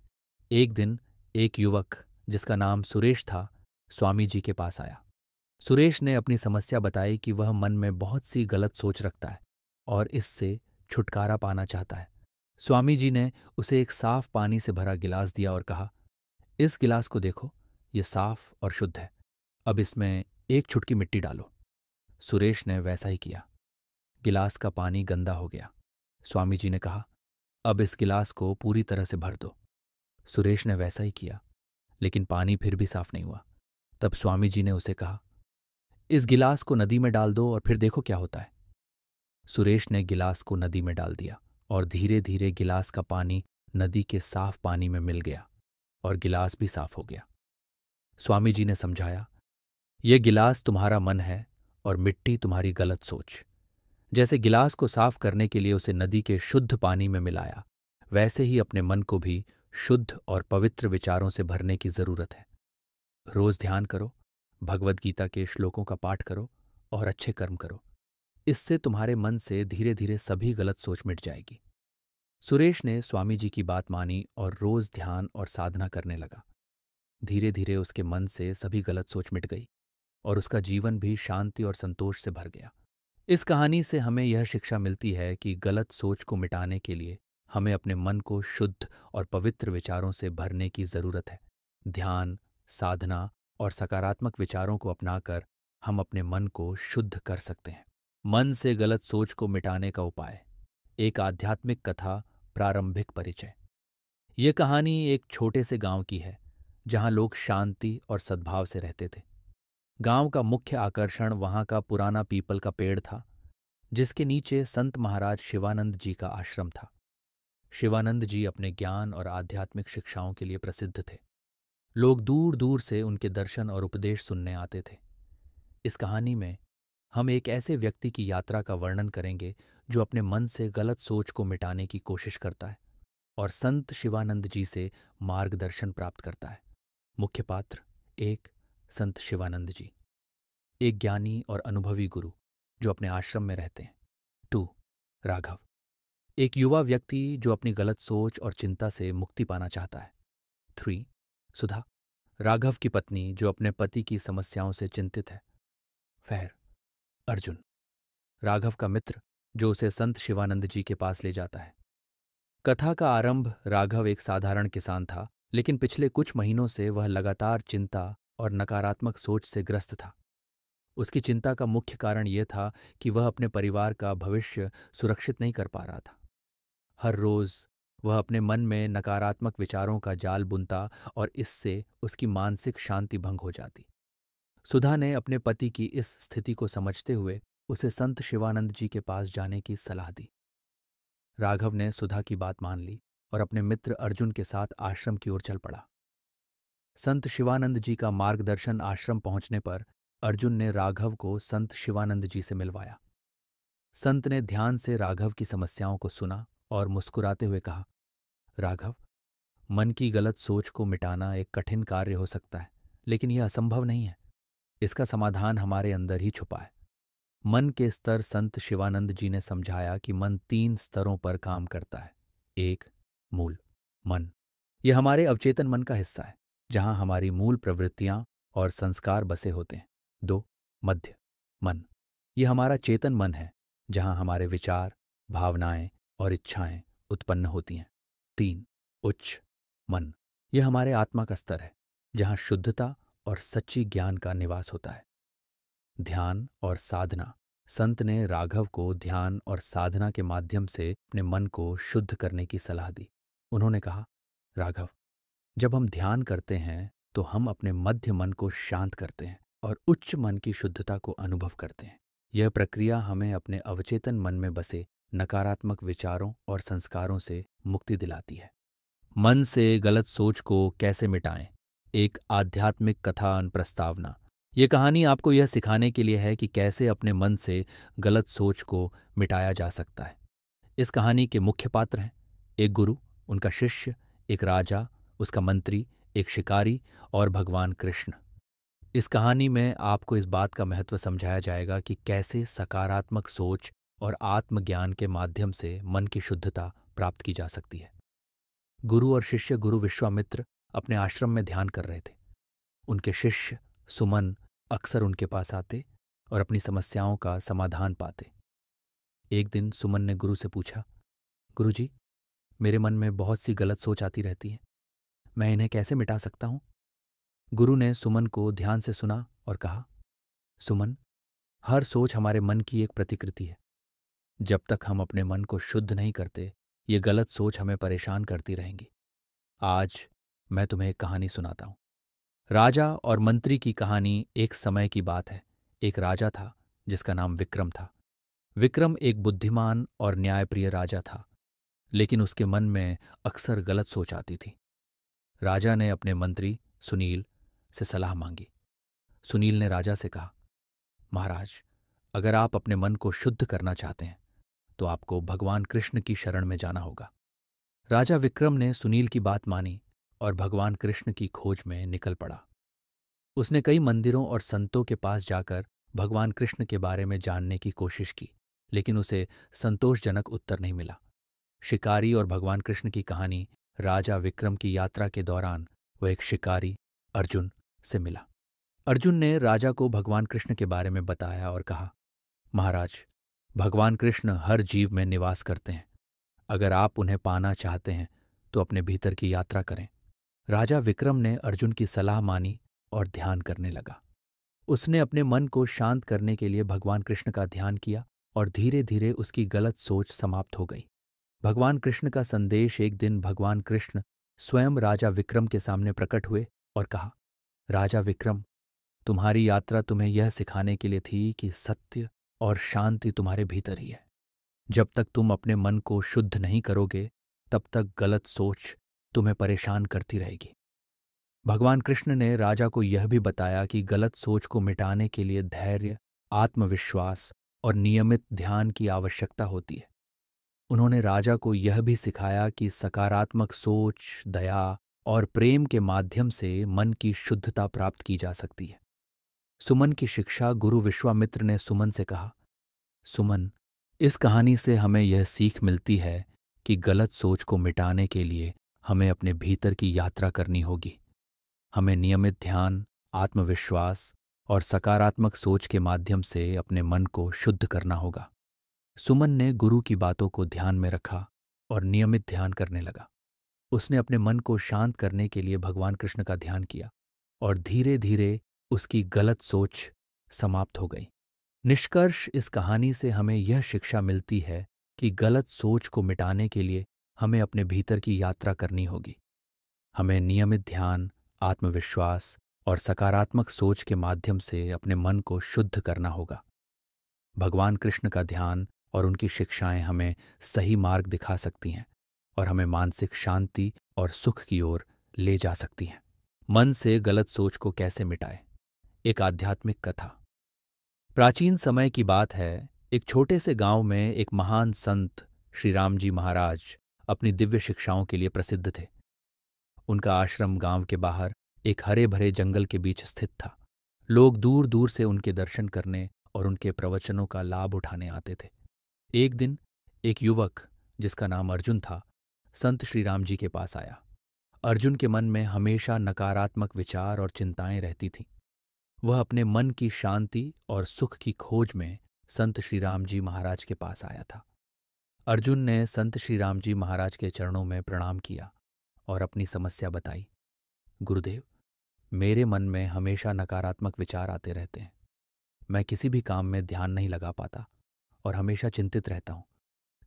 एक दिन एक युवक जिसका नाम सुरेश था, स्वामी जी के पास आया। सुरेश ने अपनी समस्या बताई कि वह मन में बहुत सी गलत सोच रखता है और इससे छुटकारा पाना चाहता है। स्वामी जी ने उसे एक साफ पानी से भरा गिलास दिया और कहा, इस गिलास को देखो, ये साफ और शुद्ध है। अब इसमें एक चुटकी मिट्टी डालो। सुरेश ने वैसा ही किया। गिलास का पानी गंदा हो गया। स्वामी जी ने कहा, अब इस गिलास को पूरी तरह से भर दो। सुरेश ने वैसा ही किया, लेकिन पानी फिर भी साफ नहीं हुआ। तब स्वामी जी ने उसे कहा, इस गिलास को नदी में डाल दो और फिर देखो क्या होता है। सुरेश ने गिलास को नदी में डाल दिया और धीरे धीरे गिलास का पानी नदी के साफ पानी में मिल गया और गिलास भी साफ हो गया। स्वामी जी ने समझाया, यह गिलास तुम्हारा मन है और मिट्टी तुम्हारी गलत सोच। जैसे गिलास को साफ करने के लिए उसे नदी के शुद्ध पानी में मिलाया, वैसे ही अपने मन को भी शुद्ध और पवित्र विचारों से भरने की जरूरत है। रोज ध्यान करो, भगवद गीता के श्लोकों का पाठ करो और अच्छे कर्म करो। इससे तुम्हारे मन से धीरे धीरे सभी गलत सोच मिट जाएगी। सुरेश ने स्वामी जी की बात मानी और रोज ध्यान और साधना करने लगा। धीरे धीरे उसके मन से सभी गलत सोच मिट गई और उसका जीवन भी शांति और संतोष से भर गया। इस कहानी से हमें यह शिक्षा मिलती है कि गलत सोच को मिटाने के लिए हमें अपने मन को शुद्ध और पवित्र विचारों से भरने की जरूरत है। ध्यान, साधना और सकारात्मक विचारों को अपनाकर हम अपने मन को शुद्ध कर सकते हैं। मन से गलत सोच को मिटाने का उपाय। एक आध्यात्मिक कथा, प्रारंभिक परिचय। ये कहानी एक छोटे से गांव की है जहां लोग शांति और सद्भाव से रहते थे। गांव का मुख्य आकर्षण वहां का पुराना पीपल का पेड़ था, जिसके नीचे संत महाराज शिवानंद जी का आश्रम था। शिवानंद जी अपने ज्ञान और आध्यात्मिक शिक्षाओं के लिए प्रसिद्ध थे। लोग दूर दूर से उनके दर्शन और उपदेश सुनने आते थे। इस कहानी में हम एक ऐसे व्यक्ति की यात्रा का वर्णन करेंगे जो अपने मन से गलत सोच को मिटाने की कोशिश करता है और संत शिवानंद जी से मार्गदर्शन प्राप्त करता है। मुख्य पात्र एक, संत शिवानंद जी, एक ज्ञानी और अनुभवी गुरु जो अपने आश्रम में रहते हैं। 2, राघव, एक युवा व्यक्ति जो अपनी गलत सोच और चिंता से मुक्ति पाना चाहता है। 3, सुधा, राघव की पत्नी जो अपने पति की समस्याओं से चिंतित है। 4, अर्जुन, राघव का मित्र जो उसे संत शिवानंद जी के पास ले जाता है। कथा का आरंभ, राघव एक साधारण किसान था, लेकिन पिछले कुछ महीनों से वह लगातार चिंता और नकारात्मक सोच से ग्रस्त था। उसकी चिंता का मुख्य कारण यह था कि वह अपने परिवार का भविष्य सुरक्षित नहीं कर पा रहा था। हर रोज वह अपने मन में नकारात्मक विचारों का जाल बुनता और इससे उसकी मानसिक शांति भंग हो जाती। सुधा ने अपने पति की इस स्थिति को समझते हुए उसे संत शिवानंद जी के पास जाने की सलाह दी। राघव ने सुधा की बात मान ली और अपने मित्र अर्जुन के साथ आश्रम की ओर चल पड़ा। संत शिवानंद जी का मार्गदर्शन आश्रम पहुंचने पर अर्जुन ने राघव को संत शिवानंद जी से मिलवाया। संत ने ध्यान से राघव की समस्याओं को सुना और मुस्कुराते हुए कहा, राघव, मन की गलत सोच को मिटाना एक कठिन कार्य हो सकता है, लेकिन यह असंभव नहीं है। इसका समाधान हमारे अंदर ही छुपा है। मन के स्तर संत शिवानंद जी ने समझाया कि मन 3 स्तरों पर काम करता है। 1, मूल मन। यह हमारे अवचेतन मन का हिस्सा है, जहां हमारी मूल प्रवृत्तियां और संस्कार बसे होते हैं। 2, मध्य मन। यह हमारा चेतन मन है, जहां हमारे विचार, भावनाएं और इच्छाएं उत्पन्न होती हैं। 3, उच्च मन। यह हमारे आत्मा का स्तर है, जहां शुद्धता और सच्ची ज्ञान का निवास होता है। ध्यान और साधना। संत ने राघव को ध्यान और साधना के माध्यम से अपने मन को शुद्ध करने की सलाह दी। उन्होंने कहा, राघव, जब हम ध्यान करते हैं तो हम अपने मध्य मन को शांत करते हैं और उच्च मन की शुद्धता को अनुभव करते हैं। यह प्रक्रिया हमें अपने अवचेतन मन में बसे नकारात्मक विचारों और संस्कारों से मुक्ति दिलाती है। मन से गलत सोच को कैसे मिटाएं? एक आध्यात्मिक कथा प्रस्तावना। ये कहानी आपको यह सिखाने के लिए है कि कैसे अपने मन से गलत सोच को मिटाया जा सकता है। इस कहानी के मुख्य पात्र हैं एक गुरु, उनका शिष्य, एक राजा, उसका मंत्री, एक शिकारी और भगवान कृष्ण। इस कहानी में आपको इस बात का महत्व समझाया जाएगा कि कैसे सकारात्मक सोच और आत्मज्ञान के माध्यम से मन की शुद्धता प्राप्त की जा सकती है। गुरु और शिष्य गुरु विश्वामित्र अपने आश्रम में ध्यान कर रहे थे। उनके शिष्य सुमन अक्सर उनके पास आते और अपनी समस्याओं का समाधान पाते। एक दिन सुमन ने गुरु से पूछा, गुरुजी, मेरे मन में बहुत सी गलत सोच आती रहती है, मैं इन्हें कैसे मिटा सकता हूं? गुरु ने सुमन को ध्यान से सुना और कहा, सुमन, हर सोच हमारे मन की एक प्रतिकृति है। जब तक हम अपने मन को शुद्ध नहीं करते, ये गलत सोच हमें परेशान करती रहेंगी। आज मैं तुम्हें एक कहानी सुनाता हूं। राजा और मंत्री की कहानी। एक समय की बात है। एक राजा था जिसका नाम विक्रम था। विक्रम एक बुद्धिमान और न्यायप्रिय राजा था, लेकिन उसके मन में अक्सर गलत सोच आती थी। राजा ने अपने मंत्री सुनील से सलाह मांगी। सुनील ने राजा से कहा, महाराज, अगर आप अपने मन को शुद्ध करना चाहते हैं तो आपको भगवान कृष्ण की शरण में जाना होगा। राजा विक्रम ने सुनील की बात मानी और भगवान कृष्ण की खोज में निकल पड़ा। उसने कई मंदिरों और संतों के पास जाकर भगवान कृष्ण के बारे में जानने की कोशिश की, लेकिन उसे संतोषजनक उत्तर नहीं मिला। शिकारी और भगवान कृष्ण की कहानी। राजा विक्रम की यात्रा के दौरान वह एक शिकारी अर्जुन से मिला। अर्जुन ने राजा को भगवान कृष्ण के बारे में बताया और कहा, महाराज, भगवान कृष्ण हर जीव में निवास करते हैं। अगर आप उन्हें पाना चाहते हैं तो अपने भीतर की यात्रा करें। राजा विक्रम ने अर्जुन की सलाह मानी और ध्यान करने लगा। उसने अपने मन को शांत करने के लिए भगवान कृष्ण का ध्यान किया और धीरे धीरे उसकी गलत सोच समाप्त हो गई। भगवान कृष्ण का संदेश। एक दिन भगवान कृष्ण स्वयं राजा विक्रम के सामने प्रकट हुए और कहा, राजा विक्रम, तुम्हारी यात्रा तुम्हें यह सिखाने के लिए थी कि सत्य और शांति तुम्हारे भीतर ही है। जब तक तुम अपने मन को शुद्ध नहीं करोगे, तब तक गलत सोच तुम्हें परेशान करती रहेगी। भगवान कृष्ण ने राजा को यह भी बताया कि गलत सोच को मिटाने के लिए धैर्य, आत्मविश्वास और नियमित ध्यान की आवश्यकता होती है। उन्होंने राजा को यह भी सिखाया कि सकारात्मक सोच, दया और प्रेम के माध्यम से मन की शुद्धता प्राप्त की जा सकती है। सुमन की शिक्षा। गुरु विश्वामित्र ने सुमन से कहा, सुमन, इस कहानी से हमें यह सीख मिलती है कि गलत सोच को मिटाने के लिए हमें अपने भीतर की यात्रा करनी होगी। हमें नियमित ध्यान, आत्मविश्वास और सकारात्मक सोच के माध्यम से अपने मन को शुद्ध करना होगा। सुमन ने गुरु की बातों को ध्यान में रखा और नियमित ध्यान करने लगा। उसने अपने मन को शांत करने के लिए भगवान कृष्ण का ध्यान किया और धीरे धीरे उसकी गलत सोच समाप्त हो गई। निष्कर्ष इस कहानी से हमें यह शिक्षा मिलती है कि गलत सोच को मिटाने के लिए हमें अपने भीतर की यात्रा करनी होगी। हमें नियमित ध्यान, आत्मविश्वास और सकारात्मक सोच के माध्यम से अपने मन को शुद्ध करना होगा। भगवान कृष्ण का ध्यान और उनकी शिक्षाएं हमें सही मार्ग दिखा सकती हैं और हमें मानसिक शांति और सुख की ओर ले जा सकती हैं। मन से गलत सोच को कैसे मिटाएं? एक आध्यात्मिक कथा। प्राचीन समय की बात है, एक छोटे से गांव में एक महान संत श्री राम जी महाराज अपनी दिव्य शिक्षाओं के लिए प्रसिद्ध थे। उनका आश्रम गांव के बाहर एक हरे भरे जंगल के बीच स्थित था। लोग दूर दूर से उनके दर्शन करने और उनके प्रवचनों का लाभ उठाने आते थे। एक दिन एक युवक जिसका नाम अर्जुन था, संत श्री राम जी के पास आया। अर्जुन के मन में हमेशा नकारात्मक विचार और चिंताएं रहती थीं। वह अपने मन की शांति और सुख की खोज में संत श्री राम जी महाराज के पास आया था। अर्जुन ने संत श्री राम जी महाराज के चरणों में प्रणाम किया और अपनी समस्या बताई। गुरुदेव, मेरे मन में हमेशा नकारात्मक विचार आते रहते हैं। मैं किसी भी काम में ध्यान नहीं लगा पाता और हमेशा चिंतित रहता हूँ।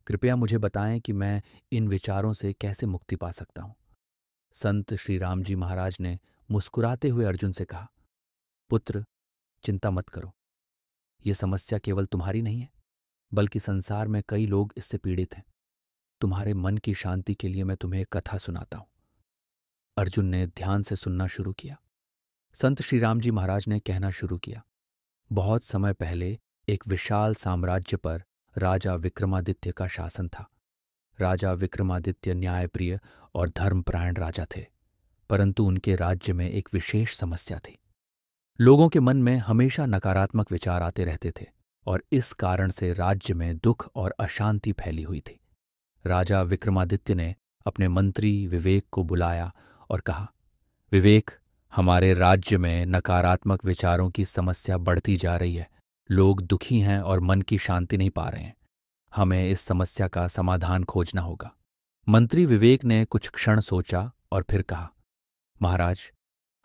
कृपया मुझे बताएं कि मैं इन विचारों से कैसे मुक्ति पा सकता हूँ। संत श्री राम जी महाराज ने मुस्कुराते हुए अर्जुन से कहा, पुत्र, चिंता मत करो। ये समस्या केवल तुम्हारी नहीं है, बल्कि संसार में कई लोग इससे पीड़ित हैं। तुम्हारे मन की शांति के लिए मैं तुम्हें एक कथा सुनाता हूं। अर्जुन ने ध्यान से सुनना शुरू किया। संत श्री राम जी महाराज ने कहना शुरू किया, बहुत समय पहले एक विशाल साम्राज्य पर राजा विक्रमादित्य का शासन था। राजा विक्रमादित्य न्यायप्रिय और धर्मपरायण राजा थे, परंतु उनके राज्य में एक विशेष समस्या थी। लोगों के मन में हमेशा नकारात्मक विचार आते रहते थे और इस कारण से राज्य में दुख और अशांति फैली हुई थी। राजा विक्रमादित्य ने अपने मंत्री विवेक को बुलाया और कहा, विवेक, हमारे राज्य में नकारात्मक विचारों की समस्या बढ़ती जा रही है। लोग दुखी हैं और मन की शांति नहीं पा रहे हैं। हमें इस समस्या का समाधान खोजना होगा। मंत्री विवेक ने कुछ क्षण सोचा और फिर कहा, महाराज,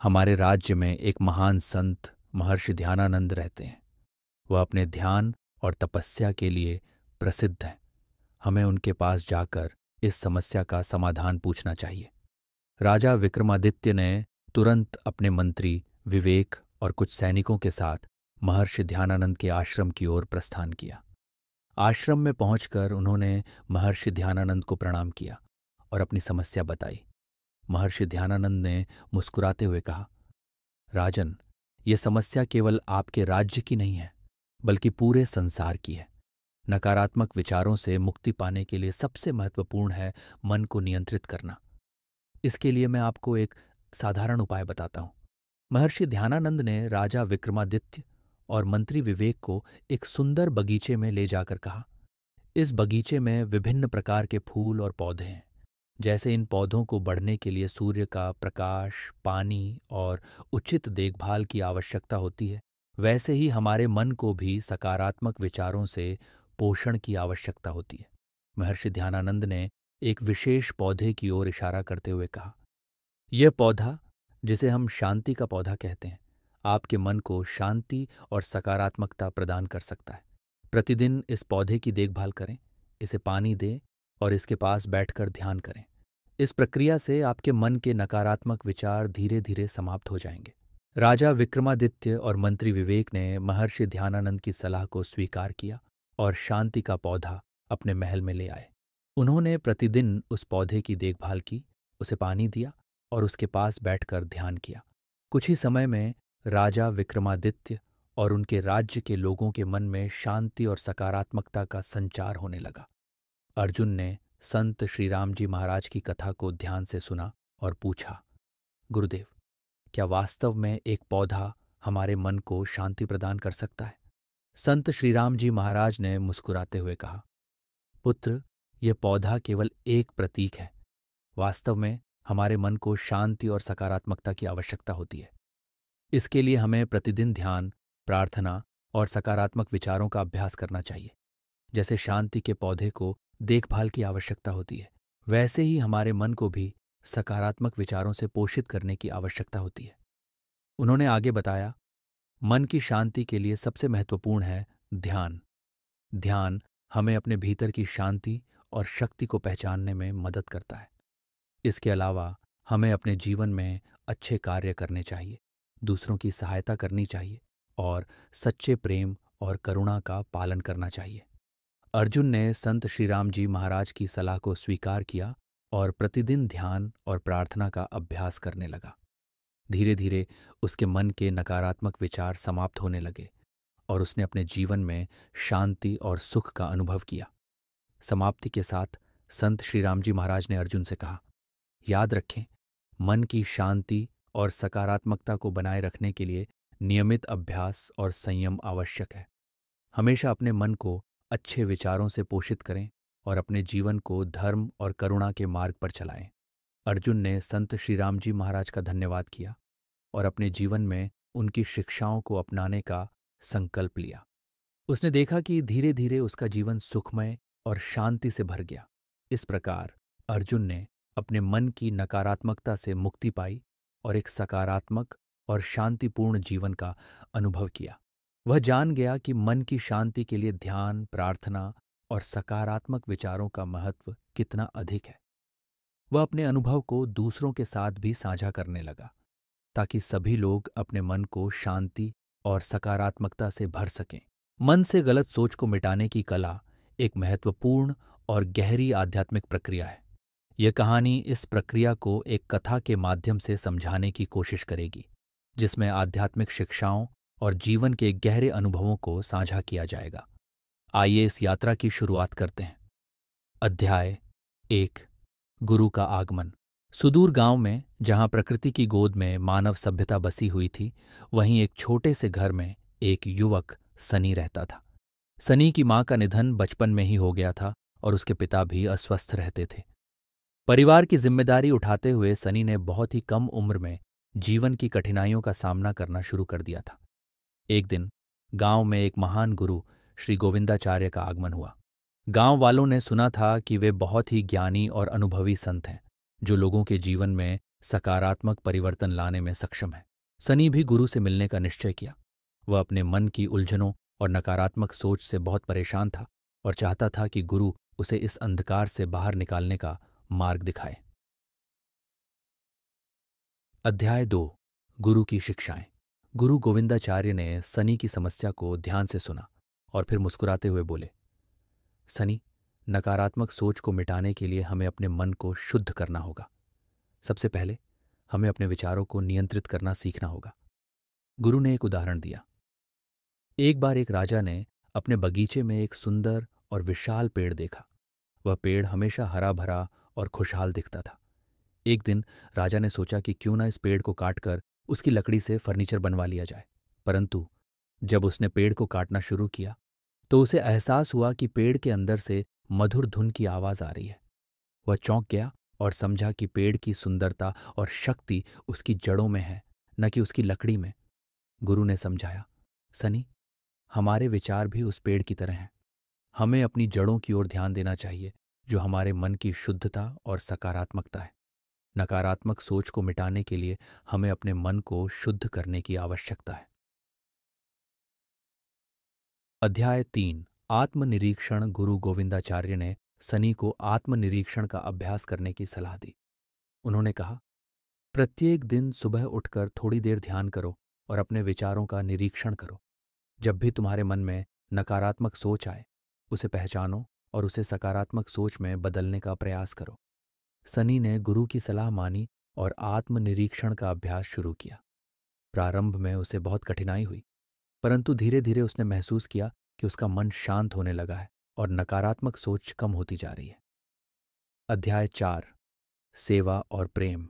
हमारे राज्य में एक महान संत महर्षि ध्यानानंद रहते हैं। वह अपने ध्यान और तपस्या के लिए प्रसिद्ध हैं। हमें उनके पास जाकर इस समस्या का समाधान पूछना चाहिए। राजा विक्रमादित्य ने तुरंत अपने मंत्री विवेक और कुछ सैनिकों के साथ महर्षि ध्यानानंद के आश्रम की ओर प्रस्थान किया। आश्रम में पहुंचकर उन्होंने महर्षि ध्यानानंद को प्रणाम किया और अपनी समस्या बताई। महर्षि ध्यानानंद ने मुस्कुराते हुए कहा, राजन, ये समस्या केवल आपके राज्य की नहीं है, बल्कि पूरे संसार की है। नकारात्मक विचारों से मुक्ति पाने के लिए सबसे महत्वपूर्ण है मन को नियंत्रित करना। इसके लिए मैं आपको एक साधारण उपाय बताता हूं। महर्षि ध्यानानंद ने राजा विक्रमादित्य और मंत्री विवेक को एक सुंदर बगीचे में ले जाकर कहा, इस बगीचे में विभिन्न प्रकार के फूल और पौधे हैं। जैसे इन पौधों को बढ़ने के लिए सूर्य का प्रकाश, पानी और उचित देखभाल की आवश्यकता होती है, वैसे ही हमारे मन को भी सकारात्मक विचारों से पोषण की आवश्यकता होती है। महर्षि ध्यानानंद ने एक विशेष पौधे की ओर इशारा करते हुए कहा, यह पौधा, जिसे हम शांति का पौधा कहते हैं, आपके मन को शांति और सकारात्मकता प्रदान कर सकता है। प्रतिदिन इस पौधे की देखभाल करें, इसे पानी दें और इसके पास बैठकर ध्यान करें। इस प्रक्रिया से आपके मन के नकारात्मक विचार धीरे धीरे समाप्त हो जाएंगे। राजा विक्रमादित्य और मंत्री विवेक ने महर्षि ध्यानानंद की सलाह को स्वीकार किया और शांति का पौधा अपने महल में ले आए। उन्होंने प्रतिदिन उस पौधे की देखभाल की, उसे पानी दिया और उसके पास बैठकर ध्यान किया। कुछ ही समय में राजा विक्रमादित्य और उनके राज्य के लोगों के मन में शांति और सकारात्मकता का संचार होने लगा। अर्जुन ने संत श्री राम जी महाराज की कथा को ध्यान से सुना और पूछा, गुरुदेव, क्या वास्तव में एक पौधा हमारे मन को शांति प्रदान कर सकता है? संत श्री राम जी महाराज ने मुस्कुराते हुए कहा, पुत्र, यह पौधा केवल एक प्रतीक है। वास्तव में हमारे मन को शांति और सकारात्मकता की आवश्यकता होती है। इसके लिए हमें प्रतिदिन ध्यान, प्रार्थना और सकारात्मक विचारों का अभ्यास करना चाहिए। जैसे शांति के पौधे को देखभाल की आवश्यकता होती है, वैसे ही हमारे मन को भी सकारात्मक विचारों से पोषित करने की आवश्यकता होती है। उन्होंने आगे बताया, मन की शांति के लिए सबसे महत्वपूर्ण है ध्यान। ध्यान हमें अपने भीतर की शांति और शक्ति को पहचानने में मदद करता है। इसके अलावा हमें अपने जीवन में अच्छे कार्य करने चाहिए, दूसरों की सहायता करनी चाहिए और सच्चे प्रेम और करुणा का पालन करना चाहिए। अर्जुन ने संत श्री राम जी महाराज की सलाह को स्वीकार किया और प्रतिदिन ध्यान और प्रार्थना का अभ्यास करने लगा। धीरे धीरे उसके मन के नकारात्मक विचार समाप्त होने लगे और उसने अपने जीवन में शांति और सुख का अनुभव किया। समाप्ति के साथ संत श्री राम जी महाराज ने अर्जुन से कहा, याद रखें, मन की शांति और सकारात्मकता को बनाए रखने के लिए नियमित अभ्यास और संयम आवश्यक है। हमेशा अपने मन को अच्छे विचारों से पोषित करें और अपने जीवन को धर्म और करुणा के मार्ग पर चलाएं। अर्जुन ने संत श्री राम जी महाराज का धन्यवाद किया और अपने जीवन में उनकी शिक्षाओं को अपनाने का संकल्प लिया। उसने देखा कि धीरे धीरे उसका जीवन सुखमय और शांति से भर गया। इस प्रकार अर्जुन ने अपने मन की नकारात्मकता से मुक्ति पाई और एक सकारात्मक और शांतिपूर्ण जीवन का अनुभव किया। वह जान गया कि मन की शांति के लिए ध्यान, प्रार्थना और सकारात्मक विचारों का महत्व कितना अधिक है। वह अपने अनुभव को दूसरों के साथ भी साझा करने लगा ताकि सभी लोग अपने मन को शांति और सकारात्मकता से भर सकें। मन से गलत सोच को मिटाने की कला एक महत्वपूर्ण और गहरी आध्यात्मिक प्रक्रिया है। यह कहानी इस प्रक्रिया को एक कथा के माध्यम से समझाने की कोशिश करेगी, जिसमें आध्यात्मिक शिक्षाओं और जीवन के गहरे अनुभवों को साझा किया जाएगा। आइए इस यात्रा की शुरुआत करते हैं। अध्याय 1, गुरु का आगमन। सुदूर गांव में, जहां प्रकृति की गोद में मानव सभ्यता बसी हुई थी, वहीं एक छोटे से घर में एक युवक सनी रहता था। सनी की मां का निधन बचपन में ही हो गया था और उसके पिता भी अस्वस्थ रहते थे। परिवार की जिम्मेदारी उठाते हुए सनी ने बहुत ही कम उम्र में जीवन की कठिनाइयों का सामना करना शुरू कर दिया था। एक दिन गांव में एक महान गुरु श्री गोविंदाचार्य का आगमन हुआ। गांव वालों ने सुना था कि वे बहुत ही ज्ञानी और अनुभवी संत हैं, जो लोगों के जीवन में सकारात्मक परिवर्तन लाने में सक्षम हैं। सनी भी गुरु से मिलने का निश्चय किया। वह अपने मन की उलझनों और नकारात्मक सोच से बहुत परेशान था और चाहता था कि गुरु उसे इस अंधकार से बाहर निकालने का मार्ग दिखाए। अध्याय 2, गुरु की शिक्षाएं। गुरु गोविंदाचार्य ने सनी की समस्या को ध्यान से सुना और फिर मुस्कुराते हुए बोले, सनी, नकारात्मक सोच को मिटाने के लिए हमें अपने मन को शुद्ध करना होगा। सबसे पहले हमें अपने विचारों को नियंत्रित करना सीखना होगा। गुरु ने एक उदाहरण दिया। एक बार एक राजा ने अपने बगीचे में एक सुंदर और विशाल पेड़ देखा। वह पेड़ हमेशा हरा भरा और खुशहाल दिखता था। एक दिन राजा ने सोचा कि क्यों ना इस पेड़ को काटकर उसकी लकड़ी से फर्नीचर बनवा लिया जाए। परंतु जब उसने पेड़ को काटना शुरू किया तो उसे एहसास हुआ कि पेड़ के अंदर से मधुर धुन की आवाज आ रही है। वह चौंक गया और समझा कि पेड़ की सुंदरता और शक्ति उसकी जड़ों में है, न कि उसकी लकड़ी में। गुरु ने समझाया, सनी, हमारे विचार भी उस पेड़ की तरह हैं। हमें अपनी जड़ों की ओर ध्यान देना चाहिए, जो हमारे मन की शुद्धता और सकारात्मकता है। नकारात्मक सोच को मिटाने के लिए हमें अपने मन को शुद्ध करने की आवश्यकता है। अध्याय 3, आत्मनिरीक्षण। गुरु गोविंदाचार्य ने सनी को आत्मनिरीक्षण का अभ्यास करने की सलाह दी। उन्होंने कहा, प्रत्येक दिन सुबह उठकर थोड़ी देर ध्यान करो और अपने विचारों का निरीक्षण करो। जब भी तुम्हारे मन में नकारात्मक सोच आए, उसे पहचानो और उसे सकारात्मक सोच में बदलने का प्रयास करो। सनी ने गुरु की सलाह मानी और आत्मनिरीक्षण का अभ्यास शुरू किया। प्रारंभ में उसे बहुत कठिनाई हुई, परंतु धीरे धीरे उसने महसूस किया कि उसका मन शांत होने लगा है और नकारात्मक सोच कम होती जा रही है। अध्याय 4, सेवा और प्रेम।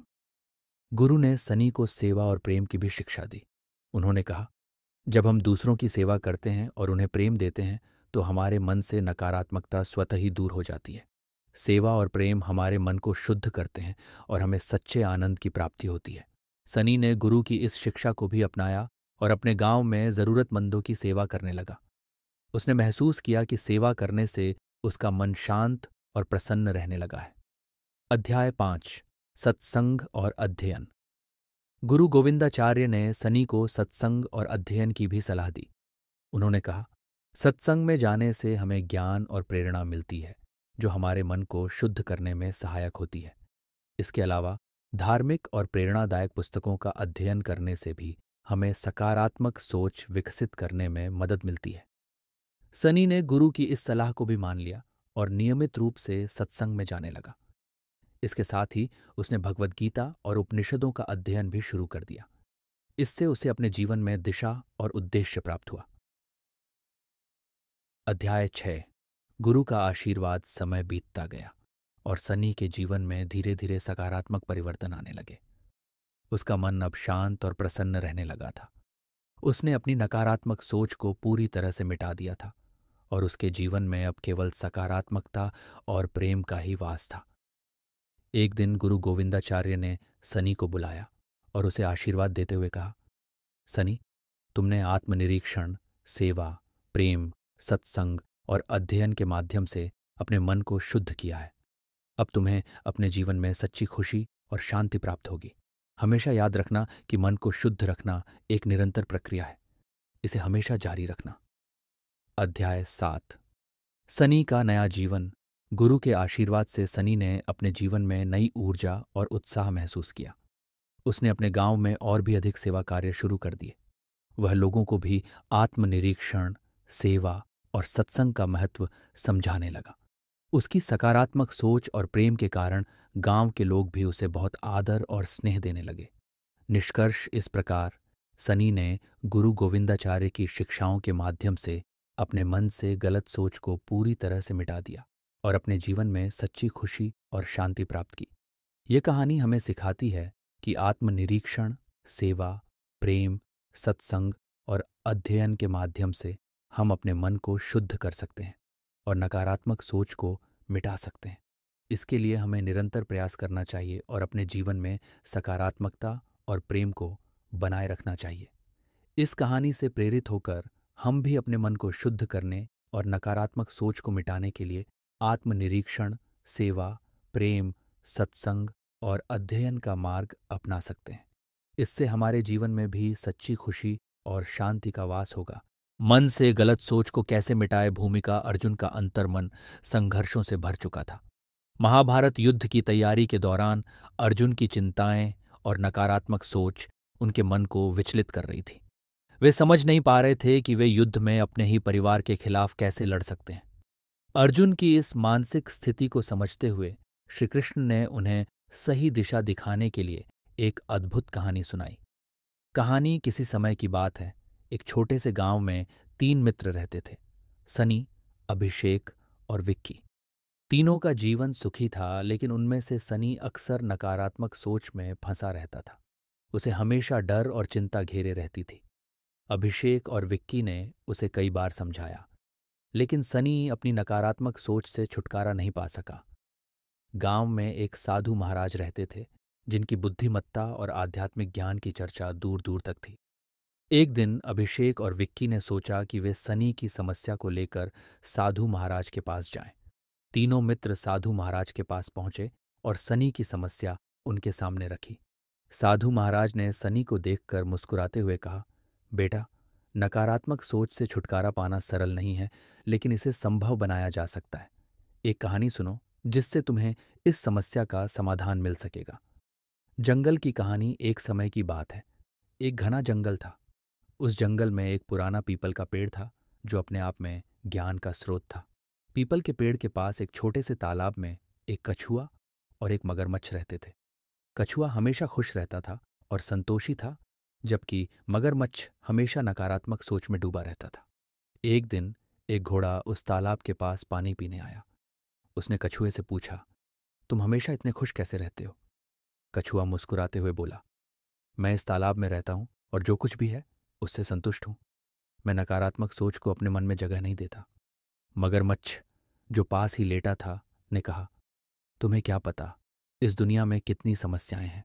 गुरु ने सनी को सेवा और प्रेम की भी शिक्षा दी। उन्होंने कहा, जब हम दूसरों की सेवा करते हैं और उन्हें प्रेम देते हैं तो हमारे मन से नकारात्मकता स्वतः ही दूर हो जाती है। सेवा और प्रेम हमारे मन को शुद्ध करते हैं और हमें सच्चे आनंद की प्राप्ति होती है। सनी ने गुरु की इस शिक्षा को भी अपनाया और अपने गांव में जरूरतमंदों की सेवा करने लगा। उसने महसूस किया कि सेवा करने से उसका मन शांत और प्रसन्न रहने लगा है। अध्याय 5, सत्संग और अध्ययन। गुरु गोविंदाचार्य ने सनी को सत्संग और अध्ययन की भी सलाह दी। उन्होंने कहा, सत्संग में जाने से हमें ज्ञान और प्रेरणा मिलती है, जो हमारे मन को शुद्ध करने में सहायक होती है। इसके अलावा धार्मिक और प्रेरणादायक पुस्तकों का अध्ययन करने से भी हमें सकारात्मक सोच विकसित करने में मदद मिलती है। सनी ने गुरु की इस सलाह को भी मान लिया और नियमित रूप से सत्संग में जाने लगा। इसके साथ ही उसने भगवद गीता और उपनिषदों का अध्ययन भी शुरू कर दिया। इससे उसे अपने जीवन में दिशा और उद्देश्य प्राप्त हुआ। अध्याय 6। गुरु का आशीर्वाद। समय बीतता गया और सनी के जीवन में धीरे धीरे सकारात्मक परिवर्तन आने लगे। उसका मन अब शांत और प्रसन्न रहने लगा था। उसने अपनी नकारात्मक सोच को पूरी तरह से मिटा दिया था और उसके जीवन में अब केवल सकारात्मकता और प्रेम का ही वास था। एक दिन गुरु गोविंदाचार्य ने सनी को बुलाया और उसे आशीर्वाद देते हुए कहा, सनी, तुमने आत्मनिरीक्षण, सेवा, प्रेम, सत्संग और अध्ययन के माध्यम से अपने मन को शुद्ध किया है। अब तुम्हें अपने जीवन में सच्ची खुशी और शांति प्राप्त होगी। हमेशा याद रखना कि मन को शुद्ध रखना एक निरंतर प्रक्रिया है। इसे हमेशा जारी रखना। अध्याय 7। सनी का नया जीवन। गुरु के आशीर्वाद से सनी ने अपने जीवन में नई ऊर्जा और उत्साह महसूस किया। उसने अपने गांव में और भी अधिक सेवा कार्य शुरू कर दिए। वह लोगों को भी आत्मनिरीक्षण, सेवा और सत्संग का महत्व समझाने लगा। उसकी सकारात्मक सोच और प्रेम के कारण गांव के लोग भी उसे बहुत आदर और स्नेह देने लगे। निष्कर्ष इस प्रकार, सनी ने गुरु गोविंदाचार्य की शिक्षाओं के माध्यम से अपने मन से गलत सोच को पूरी तरह से मिटा दिया और अपने जीवन में सच्ची खुशी और शांति प्राप्त की। ये कहानी हमें सिखाती है कि आत्मनिरीक्षण, सेवा, प्रेम, सत्संग और अध्ययन के माध्यम से हम अपने मन को शुद्ध कर सकते हैं और नकारात्मक सोच को मिटा सकते हैं। इसके लिए हमें निरंतर प्रयास करना चाहिए और अपने जीवन में सकारात्मकता और प्रेम को बनाए रखना चाहिए। इस कहानी से प्रेरित होकर हम भी अपने मन को शुद्ध करने और नकारात्मक सोच को मिटाने के लिए आत्मनिरीक्षण, सेवा, प्रेम, सत्संग और अध्ययन का मार्ग अपना सकते हैं। इससे हमारे जीवन में भी सच्ची खुशी और शांति का वास होगा। मन से गलत सोच को कैसे मिटाए भूमिका अर्जुन का अंतर्मन संघर्षों से भर चुका था। महाभारत युद्ध की तैयारी के दौरान अर्जुन की चिंताएं और नकारात्मक सोच उनके मन को विचलित कर रही थी। वे समझ नहीं पा रहे थे कि वे युद्ध में अपने ही परिवार के खिलाफ कैसे लड़ सकते हैं। अर्जुन की इस मानसिक स्थिति को समझते हुए श्री कृष्ण ने उन्हें सही दिशा दिखाने के लिए एक अद्भुत कहानी सुनाई। कहानी किसी समय की बात है। एक छोटे से गांव में 3 मित्र रहते थे, सनी, अभिषेक और विक्की। तीनों का जीवन सुखी था, लेकिन उनमें से सनी अक्सर नकारात्मक सोच में फंसा रहता था। उसे हमेशा डर और चिंता घेरे रहती थी। अभिषेक और विक्की ने उसे कई बार समझाया, लेकिन सनी अपनी नकारात्मक सोच से छुटकारा नहीं पा सका। गांव में एक साधु महाराज रहते थे, जिनकी बुद्धिमत्ता और आध्यात्मिक ज्ञान की चर्चा दूर दूर तक थी। एक दिन अभिषेक और विक्की ने सोचा कि वे सनी की समस्या को लेकर साधु महाराज के पास जाएं। तीनों मित्र साधु महाराज के पास पहुंचे और सनी की समस्या उनके सामने रखी। साधु महाराज ने सनी को देखकर मुस्कुराते हुए कहा, बेटा, नकारात्मक सोच से छुटकारा पाना सरल नहीं है, लेकिन इसे संभव बनाया जा सकता है। एक कहानी सुनो जिससे तुम्हें इस समस्या का समाधान मिल सकेगा। जंगल की कहानी। एक समय की बात है। एक घना जंगल था। उस जंगल में एक पुराना पीपल का पेड़ था, जो अपने आप में ज्ञान का स्रोत था। पीपल के पेड़ के पास एक छोटे से तालाब में एक कछुआ और एक मगरमच्छ रहते थे। कछुआ हमेशा खुश रहता था और संतोषी था, जबकि मगरमच्छ हमेशा नकारात्मक सोच में डूबा रहता था। एक दिन एक घोड़ा उस तालाब के पास पानी पीने आया। उसने कछुए से पूछा, तुम हमेशा इतने खुश कैसे रहते हो? कछुआ मुस्कुराते हुए बोला, मैं इस तालाब में रहता हूं और जो कुछ भी है उससे संतुष्ट हूं। मैं नकारात्मक सोच को अपने मन में जगह नहीं देता। मगरमच्छ, जो पास ही लेटा था, ने कहा, तुम्हें क्या पता इस दुनिया में कितनी समस्याएं हैं।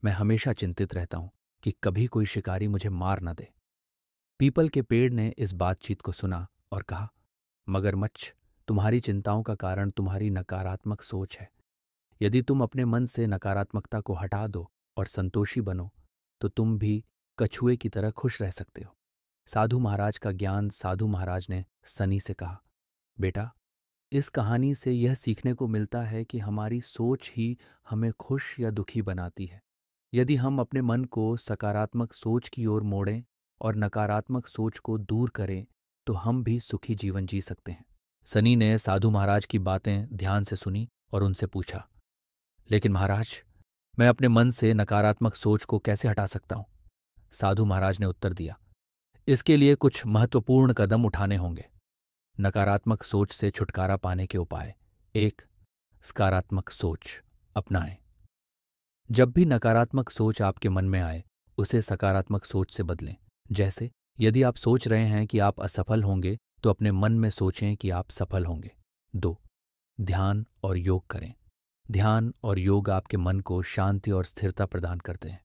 मैं हमेशा चिंतित रहता हूं कि कभी कोई शिकारी मुझे मार न दे। पीपल के पेड़ ने इस बातचीत को सुना और कहा, मगरमच्छ, तुम्हारी चिंताओं का कारण तुम्हारी नकारात्मक सोच है। यदि तुम अपने मन से नकारात्मकता को हटा दो और संतोषी बनो, तो तुम भी कछुए की तरह खुश रह सकते हो। साधु महाराज का ज्ञान। साधु महाराज ने सनी से कहा, बेटा, इस कहानी से यह सीखने को मिलता है कि हमारी सोच ही हमें खुश या दुखी बनाती है। यदि हम अपने मन को सकारात्मक सोच की ओर मोड़ें और नकारात्मक सोच को दूर करें तो हम भी सुखी जीवन जी सकते हैं। सनी ने साधु महाराज की बातें ध्यान से सुनी और उनसे पूछा, लेकिन महाराज, मैं अपने मन से नकारात्मक सोच को कैसे हटा सकता हूं? साधु महाराज ने उत्तर दिया, इसके लिए कुछ महत्वपूर्ण कदम उठाने होंगे। नकारात्मक सोच से छुटकारा पाने के उपाय। एक, सकारात्मक सोच अपनाएं। जब भी नकारात्मक सोच आपके मन में आए, उसे सकारात्मक सोच से बदलें। जैसे, यदि आप सोच रहे हैं कि आप असफल होंगे, तो अपने मन में सोचें कि आप सफल होंगे। 2. ध्यान और योग करें। ध्यान और योग आपके मन को शांति और स्थिरता प्रदान करते हैं।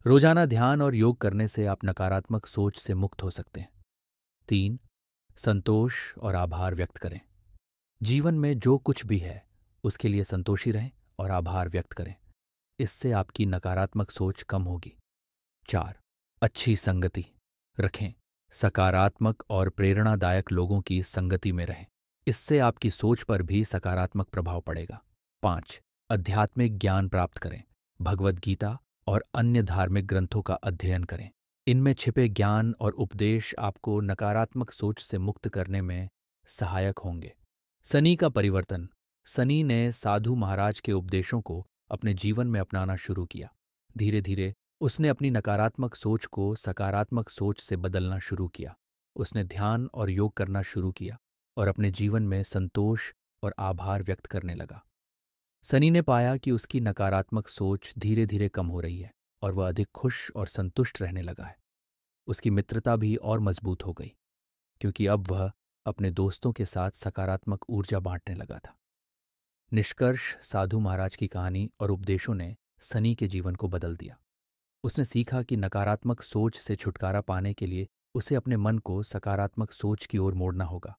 रोजाना ध्यान और योग करने से आप नकारात्मक सोच से मुक्त हो सकते हैं। 3. संतोष और आभार व्यक्त करें। जीवन में जो कुछ भी है, उसके लिए संतोषी रहें और आभार व्यक्त करें। इससे आपकी नकारात्मक सोच कम होगी। 4. अच्छी संगति रखें। सकारात्मक और प्रेरणादायक लोगों की संगति में रहें। इससे आपकी सोच पर भी सकारात्मक प्रभाव पड़ेगा। 5. आध्यात्मिक ज्ञान प्राप्त करें। भगवद गीता और अन्य धार्मिक ग्रंथों का अध्ययन करें। इनमें छिपे ज्ञान और उपदेश आपको नकारात्मक सोच से मुक्त करने में सहायक होंगे। सनी का परिवर्तन। सनी ने साधु महाराज के उपदेशों को अपने जीवन में अपनाना शुरू किया। धीरे धीरे उसने अपनी नकारात्मक सोच को सकारात्मक सोच से बदलना शुरू किया। उसने ध्यान और योग करना शुरू किया और अपने जीवन में संतोष और आभार व्यक्त करने लगा। सनी ने पाया कि उसकी नकारात्मक सोच धीरे धीरे कम हो रही है और वह अधिक खुश और संतुष्ट रहने लगा है। उसकी मित्रता भी और मजबूत हो गई, क्योंकि अब वह अपने दोस्तों के साथ सकारात्मक ऊर्जा बांटने लगा था। निष्कर्ष, साधु महाराज की कहानी और उपदेशों ने सनी के जीवन को बदल दिया। उसने सीखा कि नकारात्मक सोच से छुटकारा पाने के लिए उसे अपने मन को सकारात्मक सोच की ओर मोड़ना होगा।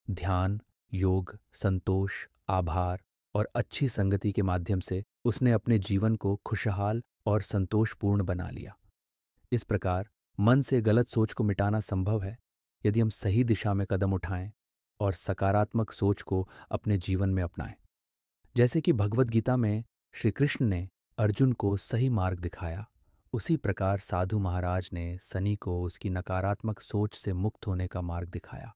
ध्यान, योग, संतोष, आभार और अच्छी संगति के माध्यम से उसने अपने जीवन को खुशहाल और संतोषपूर्ण बना लिया। इस प्रकार मन से गलत सोच को मिटाना संभव है यदि हम सही दिशा में कदम उठाएं और सकारात्मक सोच को अपने जीवन में अपनाएं। जैसे कि भगवद गीता में श्री कृष्ण ने अर्जुन को सही मार्ग दिखाया, उसी प्रकार साधु महाराज ने सनी को उसकी नकारात्मक सोच से मुक्त होने का मार्ग दिखाया।